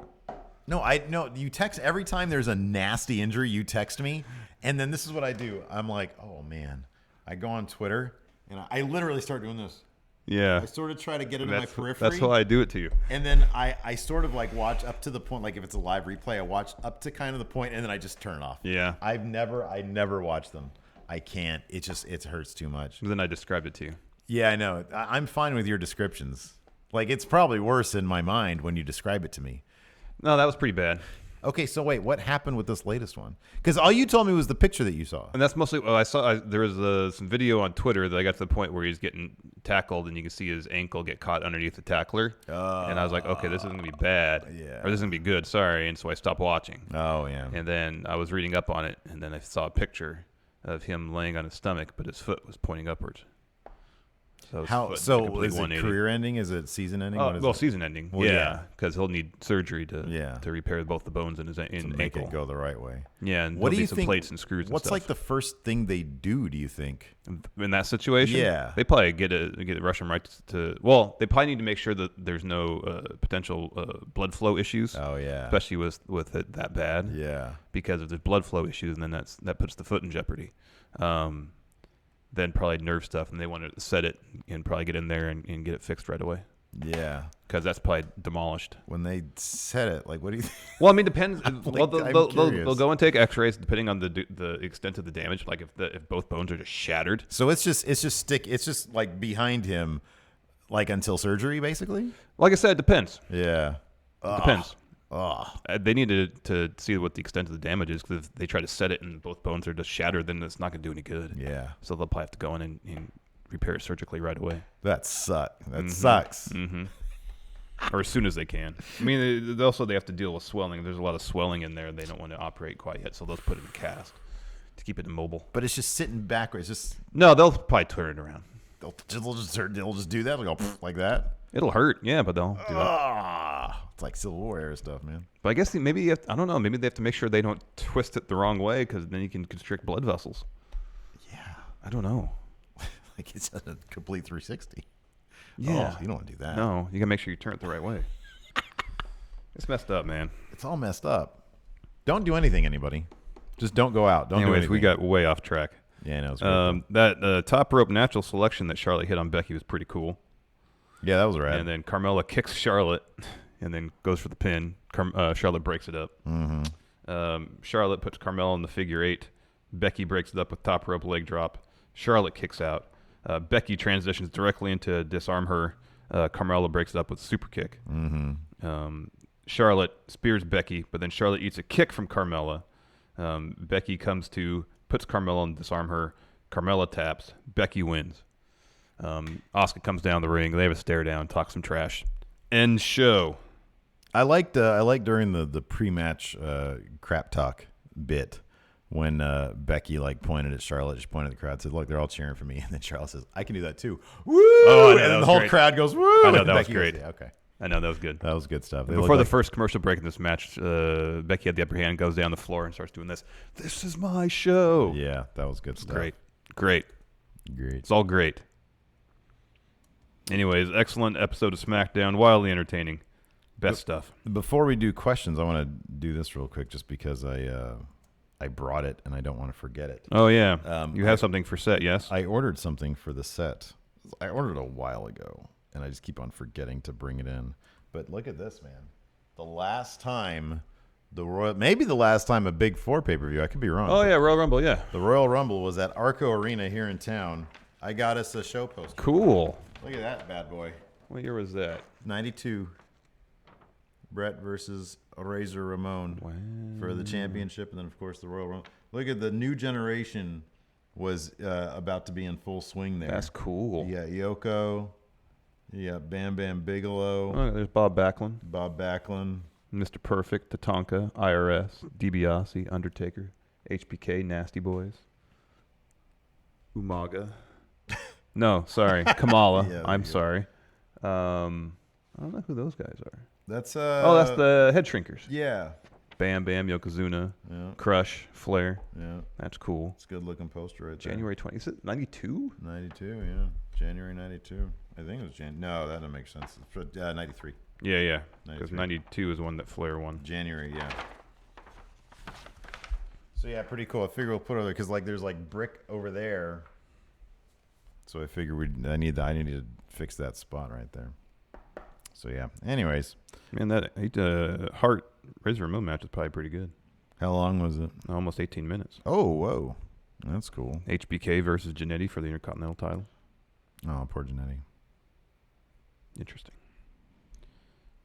No, you text every time there's a nasty injury, you text me, and then this is what I do. I'm like, oh man. I go on Twitter and I literally start doing this. Yeah. I sort of try to get it in my periphery. That's why I do it to you. And then I sort of like watch up to the point, like if it's a live replay, I watch up to kind of the point, and then I just turn it off. Yeah. I never watch them. I can't. It hurts too much. Then I described it to you. Yeah, I know. I'm fine with your descriptions. Like, it's probably worse in my mind when you describe it to me. No, that was pretty bad. Okay, so wait, what happened with this latest one? Because all you told me was the picture that you saw. And that's mostly, there was some video on Twitter that I got to the point where he's getting tackled and you can see his ankle get caught underneath the tackler. And I was like, okay, this isn't going to be bad. Yeah. Or this is going to be good, sorry. And so I stopped watching. Oh, yeah. And then I was reading up on it, and then I saw a picture of him laying on his stomach, but his foot was pointing upwards. So is it career ending? Is it season ending? Season ending. Well, yeah, because he'll need surgery to repair both the bones in his ankle. Make it go the right way. Yeah, and what do you some think? Plates and screws. What's and stuff. like the first thing they do? Do you think in that situation? Yeah, they probably get rush him right to. Well, they probably need to make sure that there's no potential blood flow issues. Oh yeah, especially with it that bad. Yeah, because if there's blood flow issues, then that puts the foot in jeopardy. Then probably nerve stuff, and they want to set it and probably get in there and get it fixed right away. Yeah, because that's probably demolished. When they set it, like, what do you think? Well, I mean, depends. They'll go and take X-rays depending on the extent of the damage. Like if both bones are just shattered. So it's just like behind him, like until surgery, basically. Like I said, it depends. Yeah, it depends. Oh. They need to see what the extent of the damage is, because if they try to set it and both bones are just shattered, then it's not going to do any good. Yeah. So they'll probably have to go in and repair it surgically right away. That sucks. Sucks. Mm-hmm. Or as soon as they can. I mean, they have to deal with swelling. There's a lot of swelling in there. They don't want to operate quite yet, so they'll put it in cast to keep it immobile. But it's just sitting backwards. No, they'll probably turn it around. They'll just do that. They'll go like that. It'll hurt, yeah, but they'll do that. It's like Civil War era stuff, man. But I guess I don't know. Maybe they have to make sure they don't twist it the wrong way, because then you can constrict blood vessels. Yeah, I don't know. Like it's a complete 360. Yeah, you don't want to do that. No, you gotta make sure you turn it the right way. It's messed up, man. It's all messed up. Don't do anything, anybody. Just don't go out. Don't do anything. We got way off track. Yeah, no, it was great. That top rope natural selection that Charlotte hit on Becky was pretty cool. Yeah, that was rad. And then Carmella kicks Charlotte and then goes for the pin. Charlotte breaks it up. Mm-hmm. Charlotte puts Carmella in the figure 8. Becky breaks it up with top rope leg drop. Charlotte kicks out. Becky transitions directly into disarm her. Carmella breaks it up with super kick. Mm-hmm. Charlotte spears Becky, but then Charlotte eats a kick from Carmella. Becky comes to, puts Carmella and disarm her. Carmella taps. Becky wins. Asuka comes down the ring. They have a stare down, talk some trash. End show. I liked during the pre-match crap talk bit when Becky pointed at Charlotte, just pointed at the crowd, said, "Look, they're all cheering for me," and then Charlotte says, "I can do that too." Woo! Oh, and then the whole crowd goes, "Woo!" I know, that was great. Goes, yeah, okay. I know, that was good. That was good stuff. Before the first commercial break in this match, Becky had the upper hand, goes down the floor and starts doing this. This is my show. Yeah, that was good stuff. Great. It's all great. Anyways, excellent episode of SmackDown. Wildly entertaining. Best stuff. Before we do questions, I want to do this real quick just because I brought it and I don't want to forget it. Oh, yeah. You have something for set, yes? I ordered something for the set. I ordered it a while ago, and I just keep on forgetting to bring it in. But look at this, man. The last time maybe the last time a Big Four pay-per-view, I could be wrong. Oh, yeah, Royal Rumble, yeah. The Royal Rumble was at Arco Arena here in town. I got us a show poster. Cool. Look at that bad boy. What year was that? 92. Brett versus Razor Ramon for the championship, and then, of course, the Royal Rumble. Look at the new generation was about to be in full swing there. That's cool. You got Yoko. You got Bam Bam Bigelow. Oh, there's Bob Backlund. Mr. Perfect, Tatanka, IRS, DiBiase, Undertaker, HBK, Nasty Boys, Umaga. No, sorry, Kamala. Yeah, I'm sorry. I don't know who those guys are. That's That's the Head Shrinkers. Yeah. Bam Bam, Yokozuna, Yeah. Crush, Flair. Yeah. That's cool. It's a good looking poster right there. January 20. Is it 92? 92, yeah. January 92. I think it was No, that doesn't make sense. 93. Yeah. Because 93. 92 is the one that Flair won. January, yeah. So yeah, pretty cool. I figure we'll put over there because like there's like brick over there. So I figure I need to fix that spot right there. So yeah. Anyways, Man, that Hart Razor Ramon match is probably pretty good. how long was it? Almost 18 minutes. Oh, whoa, that's cool. HBK versus Jannetty for the Intercontinental title. Oh, poor Jannetty. Interesting.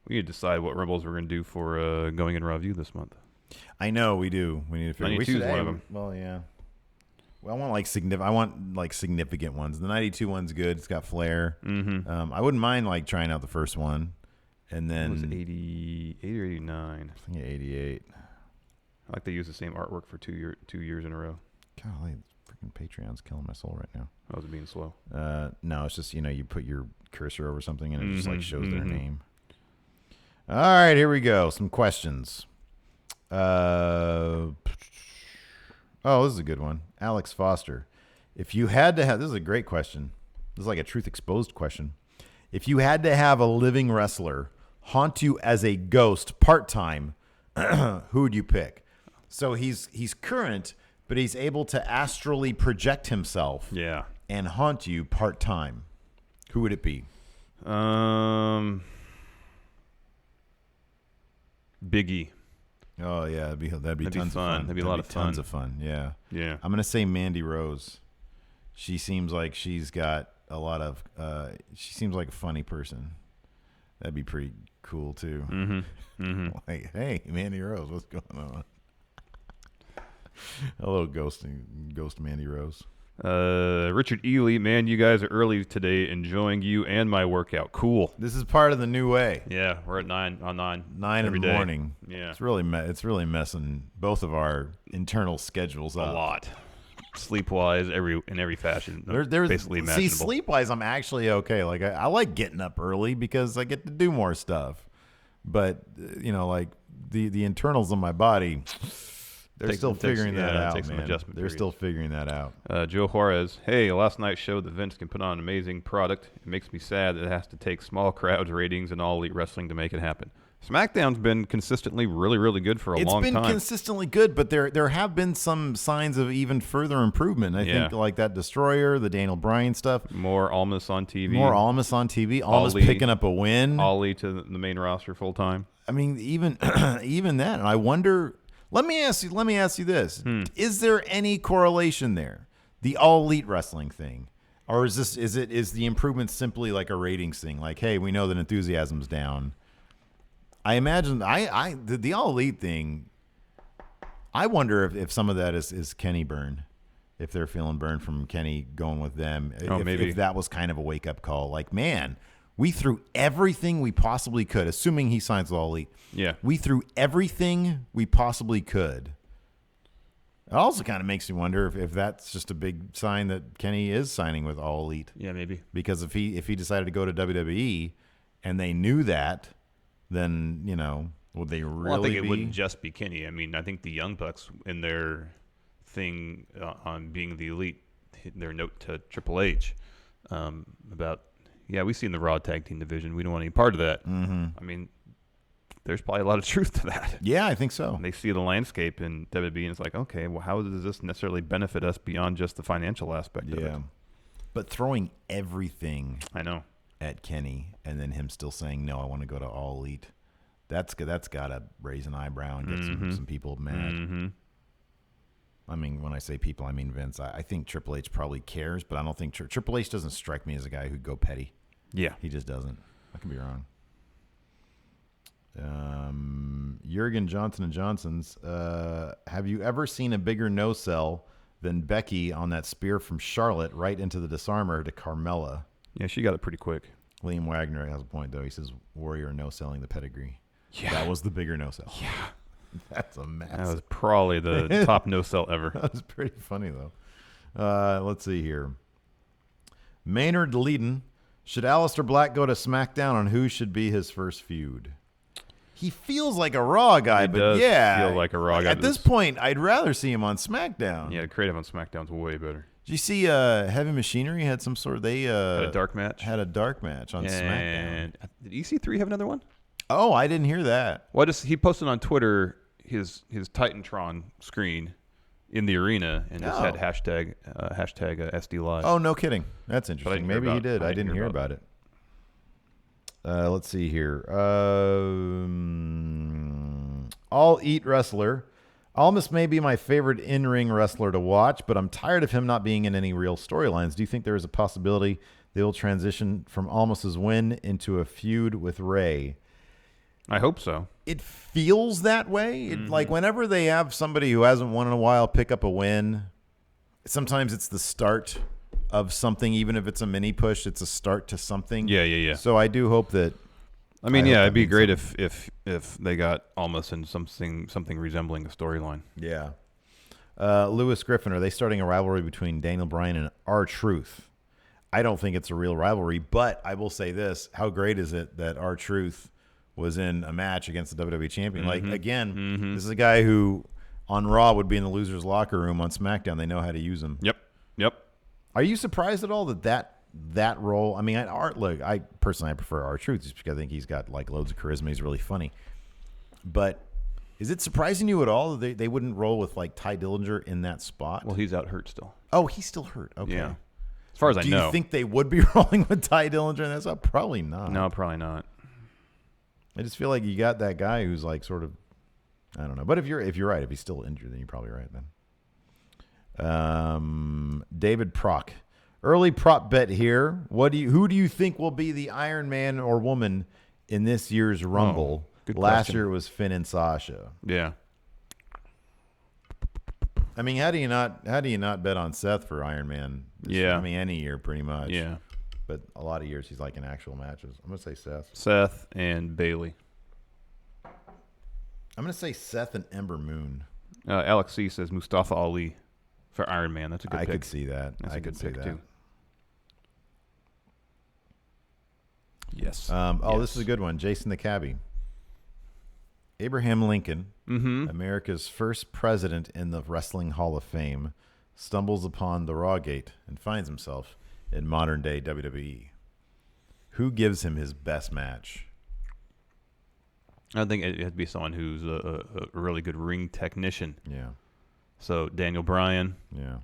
We need to decide what Rumbles we're going to do for Going in Raw View this month. I know we do. We need to figure. 92 is one of them. Well, yeah. Well, I want like significant ones. The 92 one's good. It's got flair. Mm-hmm. I wouldn't mind like trying out the first one, and then Was it 88 or 89? I think 88. I like they use the same artwork for 2 years in a row. Golly, freaking Patreon's killing my soul right now. I was being slow. No, it's just you put your cursor over something and it just like shows their mhm. name. All right, here we go. Some questions. Oh, this is a good one. Alex Foster. If you had to have, this is a great question. This is like a Truth Exposed question. If you had to have a living wrestler haunt you as a ghost part-time, who would you pick? So he's current, but he's able to astrally project himself Yeah. and haunt you part-time. Who would it be? Big E. Oh yeah, that'd be That'd be tons fun. of fun. That'd be a lot of tons fun. of fun. Yeah. Yeah. I'm gonna say Mandy Rose. She seems like she's got a lot of. She seems like a funny person. That'd be pretty cool too. Mm-hmm. Mm-hmm. Like, hey, Mandy Rose, what's going on? Hello, Ghost Mandy Rose. Richard Ely, man, you guys are early today. Enjoying you and my workout. Cool. This is part of the new way. Yeah, we're at 9 on 9. 9 every in the day. morning. Yeah. It's really messing both of our internal schedules up. A lot. Sleep-wise, in every fashion. There's basically see, imaginable. sleep-wise, I'm actually okay. Like I like getting up early because I get to do more stuff. But like the internals of my body, they're still figuring that out, takes some man. adjustment They're period. still figuring that out. Joe Juarez, hey, last night showed that Vince can put on an amazing product. It makes me sad that it has to take small crowds, ratings, and all elite wrestling to make it happen. SmackDown's been consistently really, really good for a long time. It's been consistently good, but there have been some signs of even further improvement. I think like that Destroyer, the Daniel Bryan stuff. More Almas on TV. More Almas on TV. Almas Ali. picking up a win. Ollie to the main roster full time. I mean, even that. And I wonder. Let me ask you this: Is there any correlation there? The All Elite Wrestling thing, or is the improvement simply like a ratings thing? Like, hey, we know that enthusiasm's down. I imagine the All Elite thing. I wonder if some of that is Kenny burn, if they're feeling burned from Kenny going with them. Maybe if that was kind of a wake up call. Like, man, we threw everything we possibly could, assuming he signs with All Elite. Yeah, We threw everything we possibly could. It also kind of makes me wonder if that's just a big sign that Kenny is signing with All Elite. Yeah, maybe. Because if he decided to go to WWE and they knew that, then, would they really Well, I think it be? wouldn't just be Kenny. I mean, I think the Young Bucks in their thing on being the Elite, their note to Triple H about, we've seen the Raw Tag Team division. We don't want any part of that. Mm-hmm. I mean, there's probably a lot of truth to that. Yeah, I think so. And they see the landscape in WWE, and it's like, okay, well, how does this necessarily benefit us beyond just the financial aspect of it? Yeah. But throwing everything I know. at Kenny and then him still saying, no, I want to go to All Elite, that's got to raise an eyebrow and get some people mad. Mm-hmm. I mean, when I say people, I mean Vince. I think Triple H probably cares, but I don't think Triple H doesn't strike me as a guy who'd go petty. Yeah. He just doesn't. I could be wrong. Jurgen Johnson & Johnson's, have you ever seen a bigger no-sell than Becky on that spear from Charlotte right into the disarmer to Carmella? Yeah, she got it pretty quick. Liam Wagner has a point, though. He says, Warrior no-selling the pedigree. Yeah. That was the bigger no sell. Yeah. That's a mess. That was probably the top no sell ever. That was pretty funny, though. Let's see here. Maynard Leadon. Should Aleister Black go to SmackDown on who should be his first feud? He feels like a Raw guy, but does yeah. feel like a Raw guy. At this point, I'd rather see him on SmackDown. Yeah, creative on SmackDown's way better. Did you see Heavy Machinery had some sort of Had a dark match. Had a dark match on SmackDown. And did EC3 have another one? Oh, I didn't hear that. Well, he posted on Twitter his Titantron screen in the arena and just had hashtag SD Live. Oh, no kidding. That's interesting. Maybe he did. I didn't hear about it. Let's see here. All Elite Wrestler. Almas may be my favorite in-ring wrestler to watch, but I'm tired of him not being in any real storylines. Do you think there is a possibility they will transition from Almas's win into a feud with Ray? I hope so. It feels that way. Like whenever they have somebody who hasn't won in a while pick up a win, sometimes it's the start of something. Even if it's a mini push, it's a start to something. Yeah. So I do hope that. I mean, it'd be great if they got Almas in something resembling a storyline. Yeah. Lewis Griffin, are they starting a rivalry between Daniel Bryan and R-Truth? I don't think it's a real rivalry, but I will say this: how great is it that R-Truth was in a match against the WWE champion? Like, again, this is a guy who on Raw would be in the loser's locker room. On SmackDown, they know how to use him. Yep. Are you surprised at all that role? I mean, I personally prefer R-Truth just because I think he's got like loads of charisma. He's really funny. But is it surprising you at all that they wouldn't roll with like Ty Dillinger in that spot? Well, he's out hurt still. Oh, he's still hurt. Okay. Yeah. As far as I know. Do you think they would be rolling with Ty Dillinger in that spot? Probably not. No, probably not. I just feel like you got that guy who's like sort of, I don't know. But if you're right, if he's still injured, then you're probably right then. David Prock, early prop bet here. Who do you think will be the Iron Man or woman in this year's Rumble? Good Last question. year was Finn and Sasha. Yeah. I mean, how do you not bet on Seth for Iron Man? Yeah. I mean, any year pretty much. Yeah. But a lot of years he's like in actual matches. I'm gonna say Seth. Seth and Bailey. I'm gonna say Seth and Ember Moon. Alex C says Mustafa Ali for Iron Man. That's a good pick. I could see that. That's I a good could see pick that. too. Yes. This is a good one. Jason the Cabbie. Abraham Lincoln, America's first president in the Wrestling Hall of Fame, stumbles upon the Raw Gate and finds himself in modern-day WWE. Who gives him his best match? I think it has to be someone who's a really good ring technician. Yeah. So Daniel Bryan. Yeah.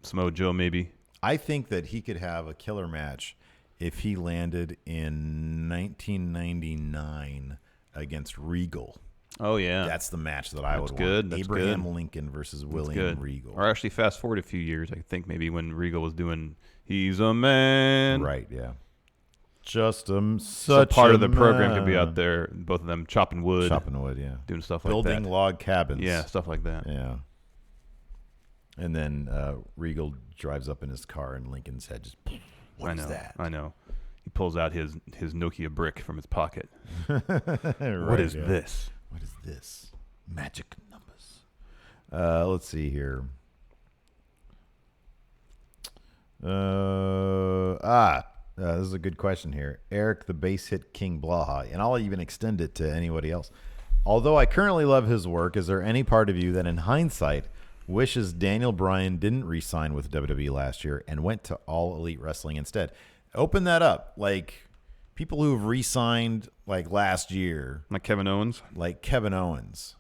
Samoa Joe maybe. I think that he could have a killer match if he landed in 1999 against Regal. Oh yeah, That's the match that I would good. want. That's Abraham good. Lincoln versus That's William good. Regal. Or actually, fast forward a few years. I think maybe when Regal was doing "He's a Man." Right. Yeah. Just So such part a of the program man. could be out there. Both of them chopping wood, Chopping wood, yeah. doing stuff like Building that. log cabins. Yeah, stuff like that. Yeah. And then Regal drives up in his car and Lincoln's head just, what is that? I know. He pulls out his Nokia brick from his pocket. Right, What is yeah. this? What is this? Magic numbers. Let's see here. This is a good question here. Eric, the bass hit King Blaha, and I'll even extend it to anybody else. Although I currently love his work, is there any part of you that in hindsight wishes Daniel Bryan didn't re-sign with WWE last year and went to All Elite Wrestling instead? Open that up. Like people who have re-signed like last year, Like Kevin Owens? like Kevin Owens.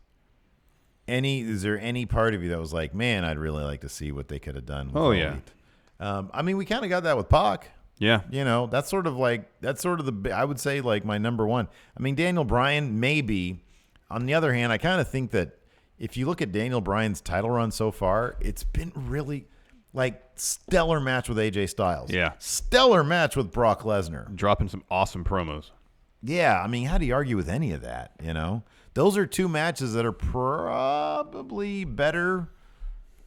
Is there any part of you that was like, man, I'd really like to see what they could have done with Oh, All yeah. Elite? I mean, we kind of got that with Pac. Yeah. You know, that's sort of the, I would say like my number one. I mean, Daniel Bryan, maybe. On the other hand, I kind of think that if you look at Daniel Bryan's title run so far, it's been really like stellar match with AJ Styles. Yeah. Stellar match with Brock Lesnar. Dropping some awesome promos. Yeah. I mean, how do you argue with any of that? You know, those are two matches that are probably better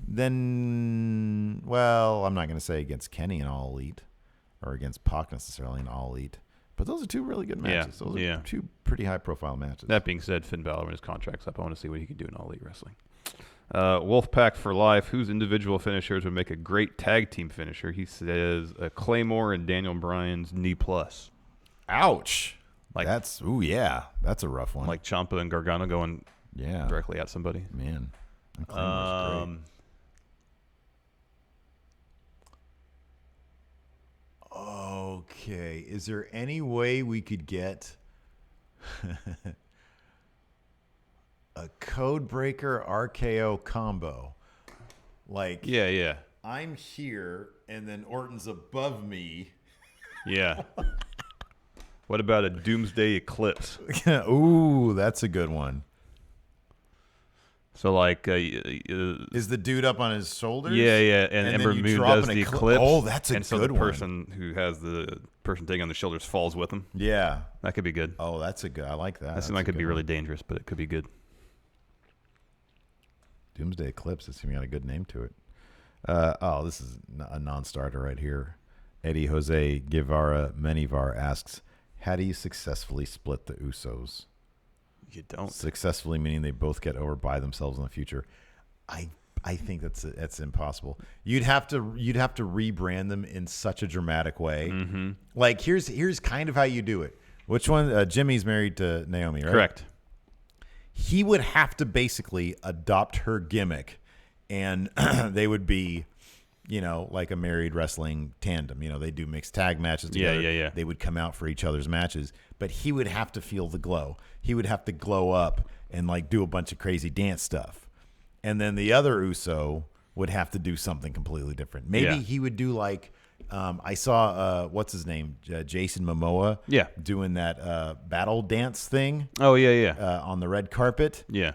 than, well, I'm not going to say against Kenny and All Elite or against Pac necessarily in All Elite, But those are two really good matches. Those are two pretty high-profile matches. That being said, Finn Balor, when his contract's up, I want to see what he can do in All Elite Wrestling. Wolfpack for life. Whose individual finishers would make a great tag team finisher? He says Claymore and Daniel Bryan's knee plus. Ouch. That's a rough one. Like Ciampa and Gargano going directly at somebody. Man. Great. Okay. Is there any way we could get a Codebreaker RKO combo? Like, I'm here and then Orton's above me. Yeah. What about a Doomsday Eclipse? Ooh, that's a good one. So, like, is the dude up on his shoulders? Yeah, and Ember Moon does the eclipse. Oh, that's a and so good the one. person who has the person taking on the shoulders falls with him. Yeah, that could be good. Oh, that's a good. I like that. That seems like it could be really dangerous, but it could be good. Doomsday Eclipse. It's got a good name to it. This is a non-starter right here. Eddie Jose Guevara Menivar asks, how do you successfully split the Usos? You don't. Successfully meaning they both get over by themselves in the future. I think that's impossible. You'd have to rebrand them in such a dramatic way. Mm-hmm. Like here's kind of how you do it. Which one? Jimmy's married to Naomi, right? Correct. He would have to basically adopt her gimmick, and they would be, like a married wrestling tandem. They do mixed tag matches together. Yeah. They would come out for each other's matches, but he would have to feel the glow. He would have to glow up and do a bunch of crazy dance stuff. And then the other Uso would have to do something completely different. Maybe he would do I saw what's his name, Jason Momoa, doing that battle dance thing. Oh yeah. On the red carpet. Yeah.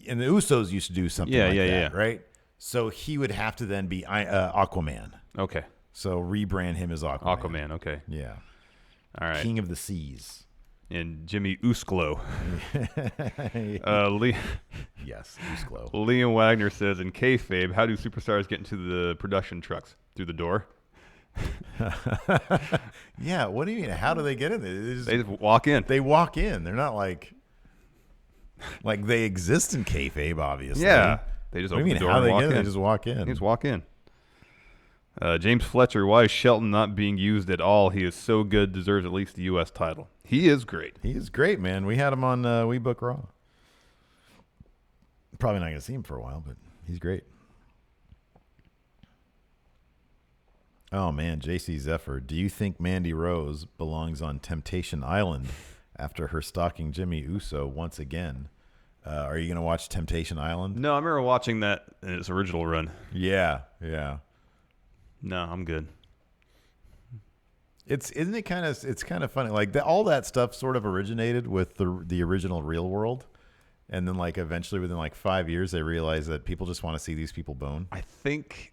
And the Usos used to do something that, right? So he would have to then be Aquaman. Okay. So rebrand him as Aquaman. Aquaman, okay. Yeah. All right. King of the Seas. And Jimmy Usklo. Yes, Usklo. Liam Wagner says, in kayfabe, how do superstars get into the production trucks? Through the door? Yeah, what do you mean? How do they get in there? They just walk in. They walk in. They're not like they exist in kayfabe, obviously. Yeah. They just open the door and walk in. They just walk in. They just walk in. James Fletcher, why is Shelton not being used at all? He is so good, deserves at least the U.S. title. He is great. He is great, man. We had him on We Book Raw. Probably not going to see him for a while, but he's great. Oh, man, JC Zephyr. Do you think Mandy Rose belongs on Temptation Island after her stalking Jimmy Uso once again? Are you going to watch Temptation Island? No, I remember watching that in its original run. Yeah. No, I'm good. It's kind of funny. All that stuff sort of originated with the original Real World, and then eventually within 5 years they realized that people just want to see these people bone. I think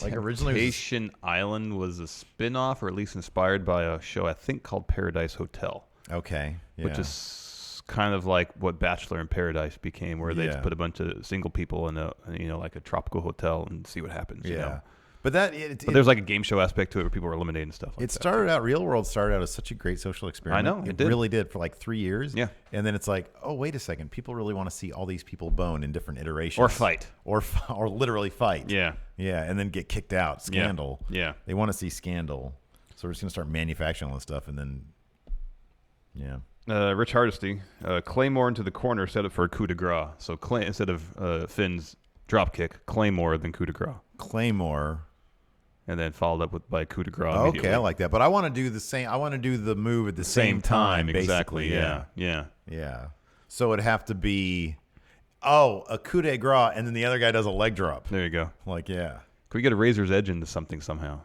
originally Temptation Island was a spin-off, or at least inspired by a show I think called Paradise Hotel. Okay, yeah. Which is kind of like what Bachelor in Paradise became, where they just put a bunch of single people in a a tropical hotel and see what happens. You know? But there's a game show aspect to it where people are eliminating stuff. Real World started out as such a great social experiment. I know it really did for 3 years. Yeah, and then it's oh, wait a second, people really want to see all these people bone in different iterations, or fight, or literally fight. Yeah, and then get kicked out. Scandal. Yeah, they want to see scandal, so we're just gonna start manufacturing all this stuff, and then Rich Hardesty, Claymore into the corner, set up for a coup de grace. So instead of Finn's drop kick, Claymore then coup de grace. Claymore. And then followed up by coup de grace. Okay, I like that. But I want to do the same. I want to do the move at the same time. Exactly. Basically. Yeah. So it'd have to be, a coup de grace, and then the other guy does a leg drop. There you go. Can we get a razor's edge into something somehow?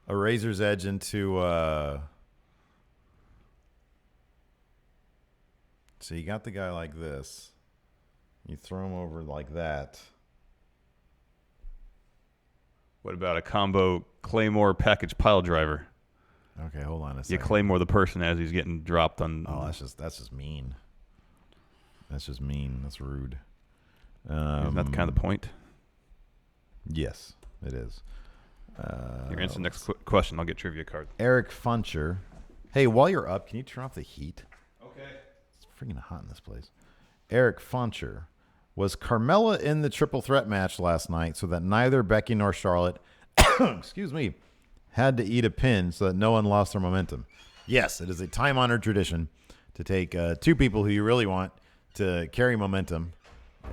A razor's edge into. So you got the guy like this. You throw him over like that. What about a combo Claymore package pile driver? Okay, hold on a second. You Claymore the person as he's getting dropped on. Oh, that's just mean. That's just mean. That's rude. Isn't that kind of the point? Yes, it is. You're answering the next question. I'll get trivia card. Eric Funcher Hey, while you're up, can you turn off the heat? Okay. It's freaking hot in this place. Eric Foncher. Was Carmella in the triple threat match last night so that neither Becky nor Charlotte, excuse me, had to eat a pin so that no one lost their momentum? Yes, it is a time-honored tradition to take two people who you really want to carry momentum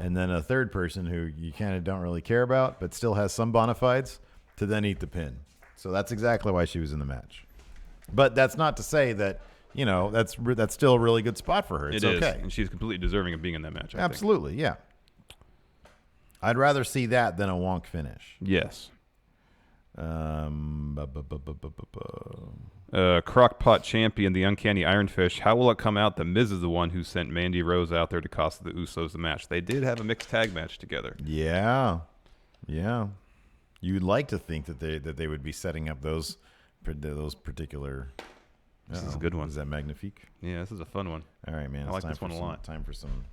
and then a third person who you kind of don't really care about but still has some bona fides to then eat the pin. So that's exactly why she was in the match. But that's not to say that, you know, that's still a really good spot for her. It's okay. And she's completely deserving of being in that match, I Absolutely, yeah. I'd rather see that than a wonk finish. Yes. Um, Crockpot champion, the Uncanny Iron Fish. How will it come out that Miz is the one who sent Mandy Rose out there to cost the Usos the match? They did have a mixed tag match together. Yeah. You'd like to think that they would be setting up those particular. This is a good one. Is that Magnifique? Yeah, this is a fun one. All right, man. I like this one a lot. Time for some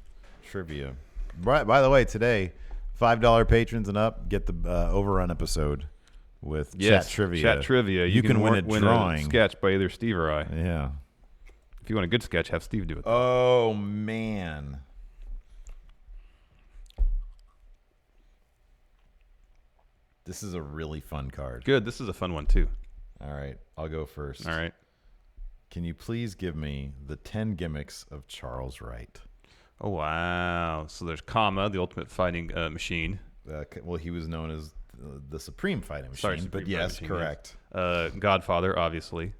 trivia. By the way, today, $5 patrons and up get the Overrun episode with Chat Trivia. Chat Trivia. You can win a drawing. A sketch by either Steve or I. Yeah. If you want a good sketch, have Steve do it. Oh, man. This is a really fun card. Good. This is a fun one, too. All right. I'll go first. All right. Can you please give me the 10 gimmicks of Charles Wright? Oh, wow. So there's Kama, the ultimate fighting machine. Well, he was known as the Supreme Fighting Machine. Sorry, Supreme but yes, Fighting correct. Yes. Godfather, obviously.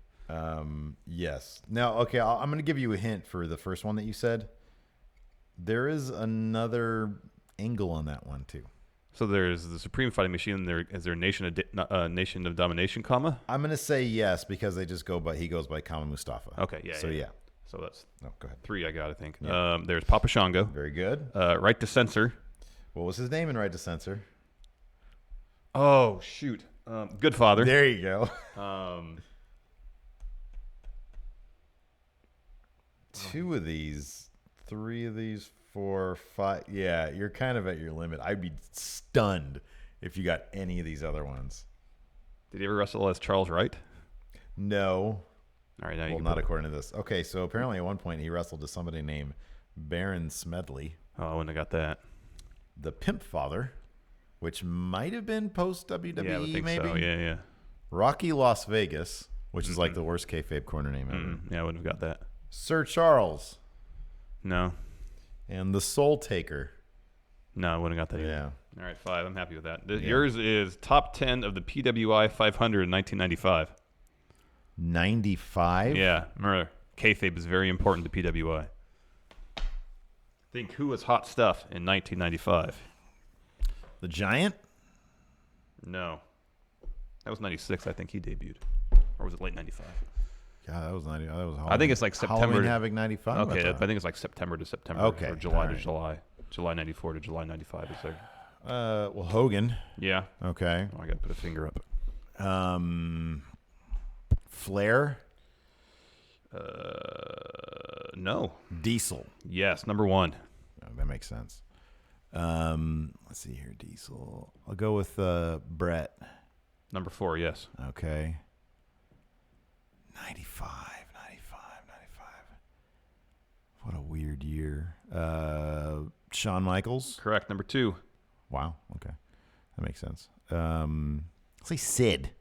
Yes. Now, okay, I'm going to give you a hint for the first one that you said. There is another angle on that one, too. So there's the Supreme Fighting Machine. Is there a Nation of Domination, Kama? I'm going to say yes because he goes by Kama Mustafa. Okay, yeah. So, yeah. So that's go ahead. 3 I got, I think. Yeah. There's Papa Shango. Very good. Right to Censor. What was his name in Right to Censor? Oh, shoot. Good Father. There you go. 2 of these, 3 of these, 4, 5. Yeah, you're kind of at your limit. I'd be stunned if you got any of these other ones. Did he ever wrestle as Charles Wright? No. All right, now well, not according to this. Okay, so apparently at one point he wrestled to somebody named Baron Smedley. Oh, I wouldn't have got that. The Pimp Father, which might have been post WWE, yeah, I would think maybe. So. Yeah. Rocky Las Vegas, which is like the worst kayfabe corner name ever. Yeah, I wouldn't have got that. Sir Charles. No. And the Soul Taker. No, I wouldn't have got that either. Yeah. All right, 5. I'm happy with that. Yours is top 10 of the PWI 500 in 1995. 95? Yeah. Remember, kayfabe is very important to PWI. Think who was hot stuff in 1995? The Giant? No. That was 96, I think he debuted. Or was it late 95? Yeah, that was 90. That was Halloween. I think it's like September. Halloween Havoc 95. Okay, I think it's like September to September. Okay. Or July to right. July. July 94 to July 95 is there. Well, Hogan. Yeah. Okay. Oh, I got to put a finger up. Flair. No. Diesel. Yes, number 1. Oh, that makes sense. Let's see here. Diesel. I'll go with Brett. Number 4, yes. Okay. 95. What a weird year. Shawn Michaels. Correct, number 2. Wow. Okay. That makes sense. Let's say Sid.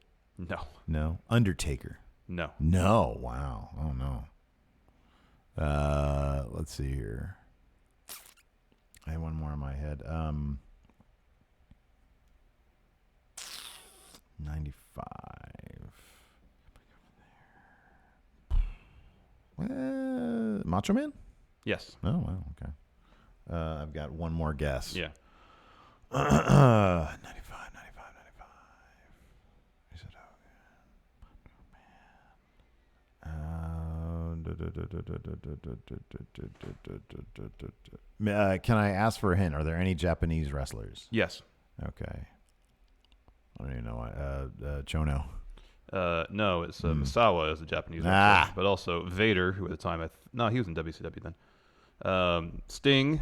No. Undertaker. No. No. Wow. Oh, no. Let's see here. I have one more in my head. 95. Macho Man? Yes. Oh, wow. Okay. I've got one more guess. Yeah. 95. Is it Hogan? Can I ask for a hint? Are there any Japanese wrestlers? Yes. Okay. I don't even know. Chono. No, it's Misawa is a Japanese wrestler, but also Vader, who at the time, he was in WCW then. Sting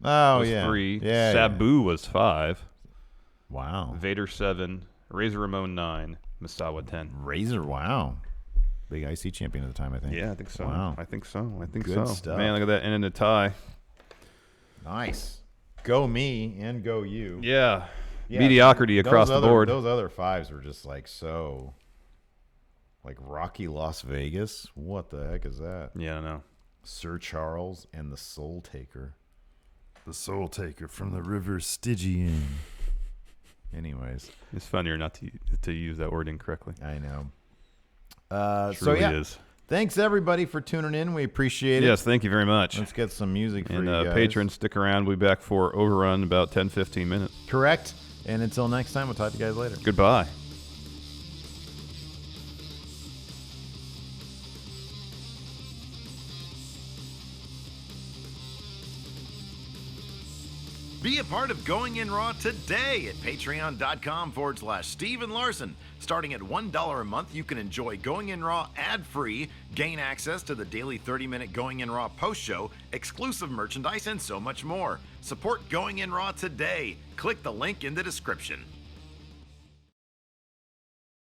was 3. Yeah, Sabu was 5. Wow. Vader 7. Razor Ramon 9. Misawa 10. Razor, wow. Big IC champion at the time, I think. Yeah, I think so. Wow. I think so. Good stuff. Man, look at that end in a tie. Nice. Go me and go you. Yeah. Yeah, Mediocrity across the board. Those other 5s were just like so, like Rocky Las Vegas. What the heck is that? Yeah, I know. Sir Charles and the Soul Taker. The Soul Taker from the River Stygian. Anyways. It's funnier not to use that word incorrectly. I know. Truly is. Thanks everybody for tuning in. We appreciate it. Yes, thank you very much. Let's get some music for and you guys. patrons, stick around. We'll be back for Overrun in about 10-15 minutes. Correct. And until next time, we'll talk to you guys later. Goodbye. Be a part of Going In Raw today at patreon.com/Steven Larson. Starting at $1 a month, you can enjoy Going In Raw ad-free, gain access to the daily 30-minute Going In Raw post-show, exclusive merchandise, and so much more. Support Going In Raw today. Click the link in the description.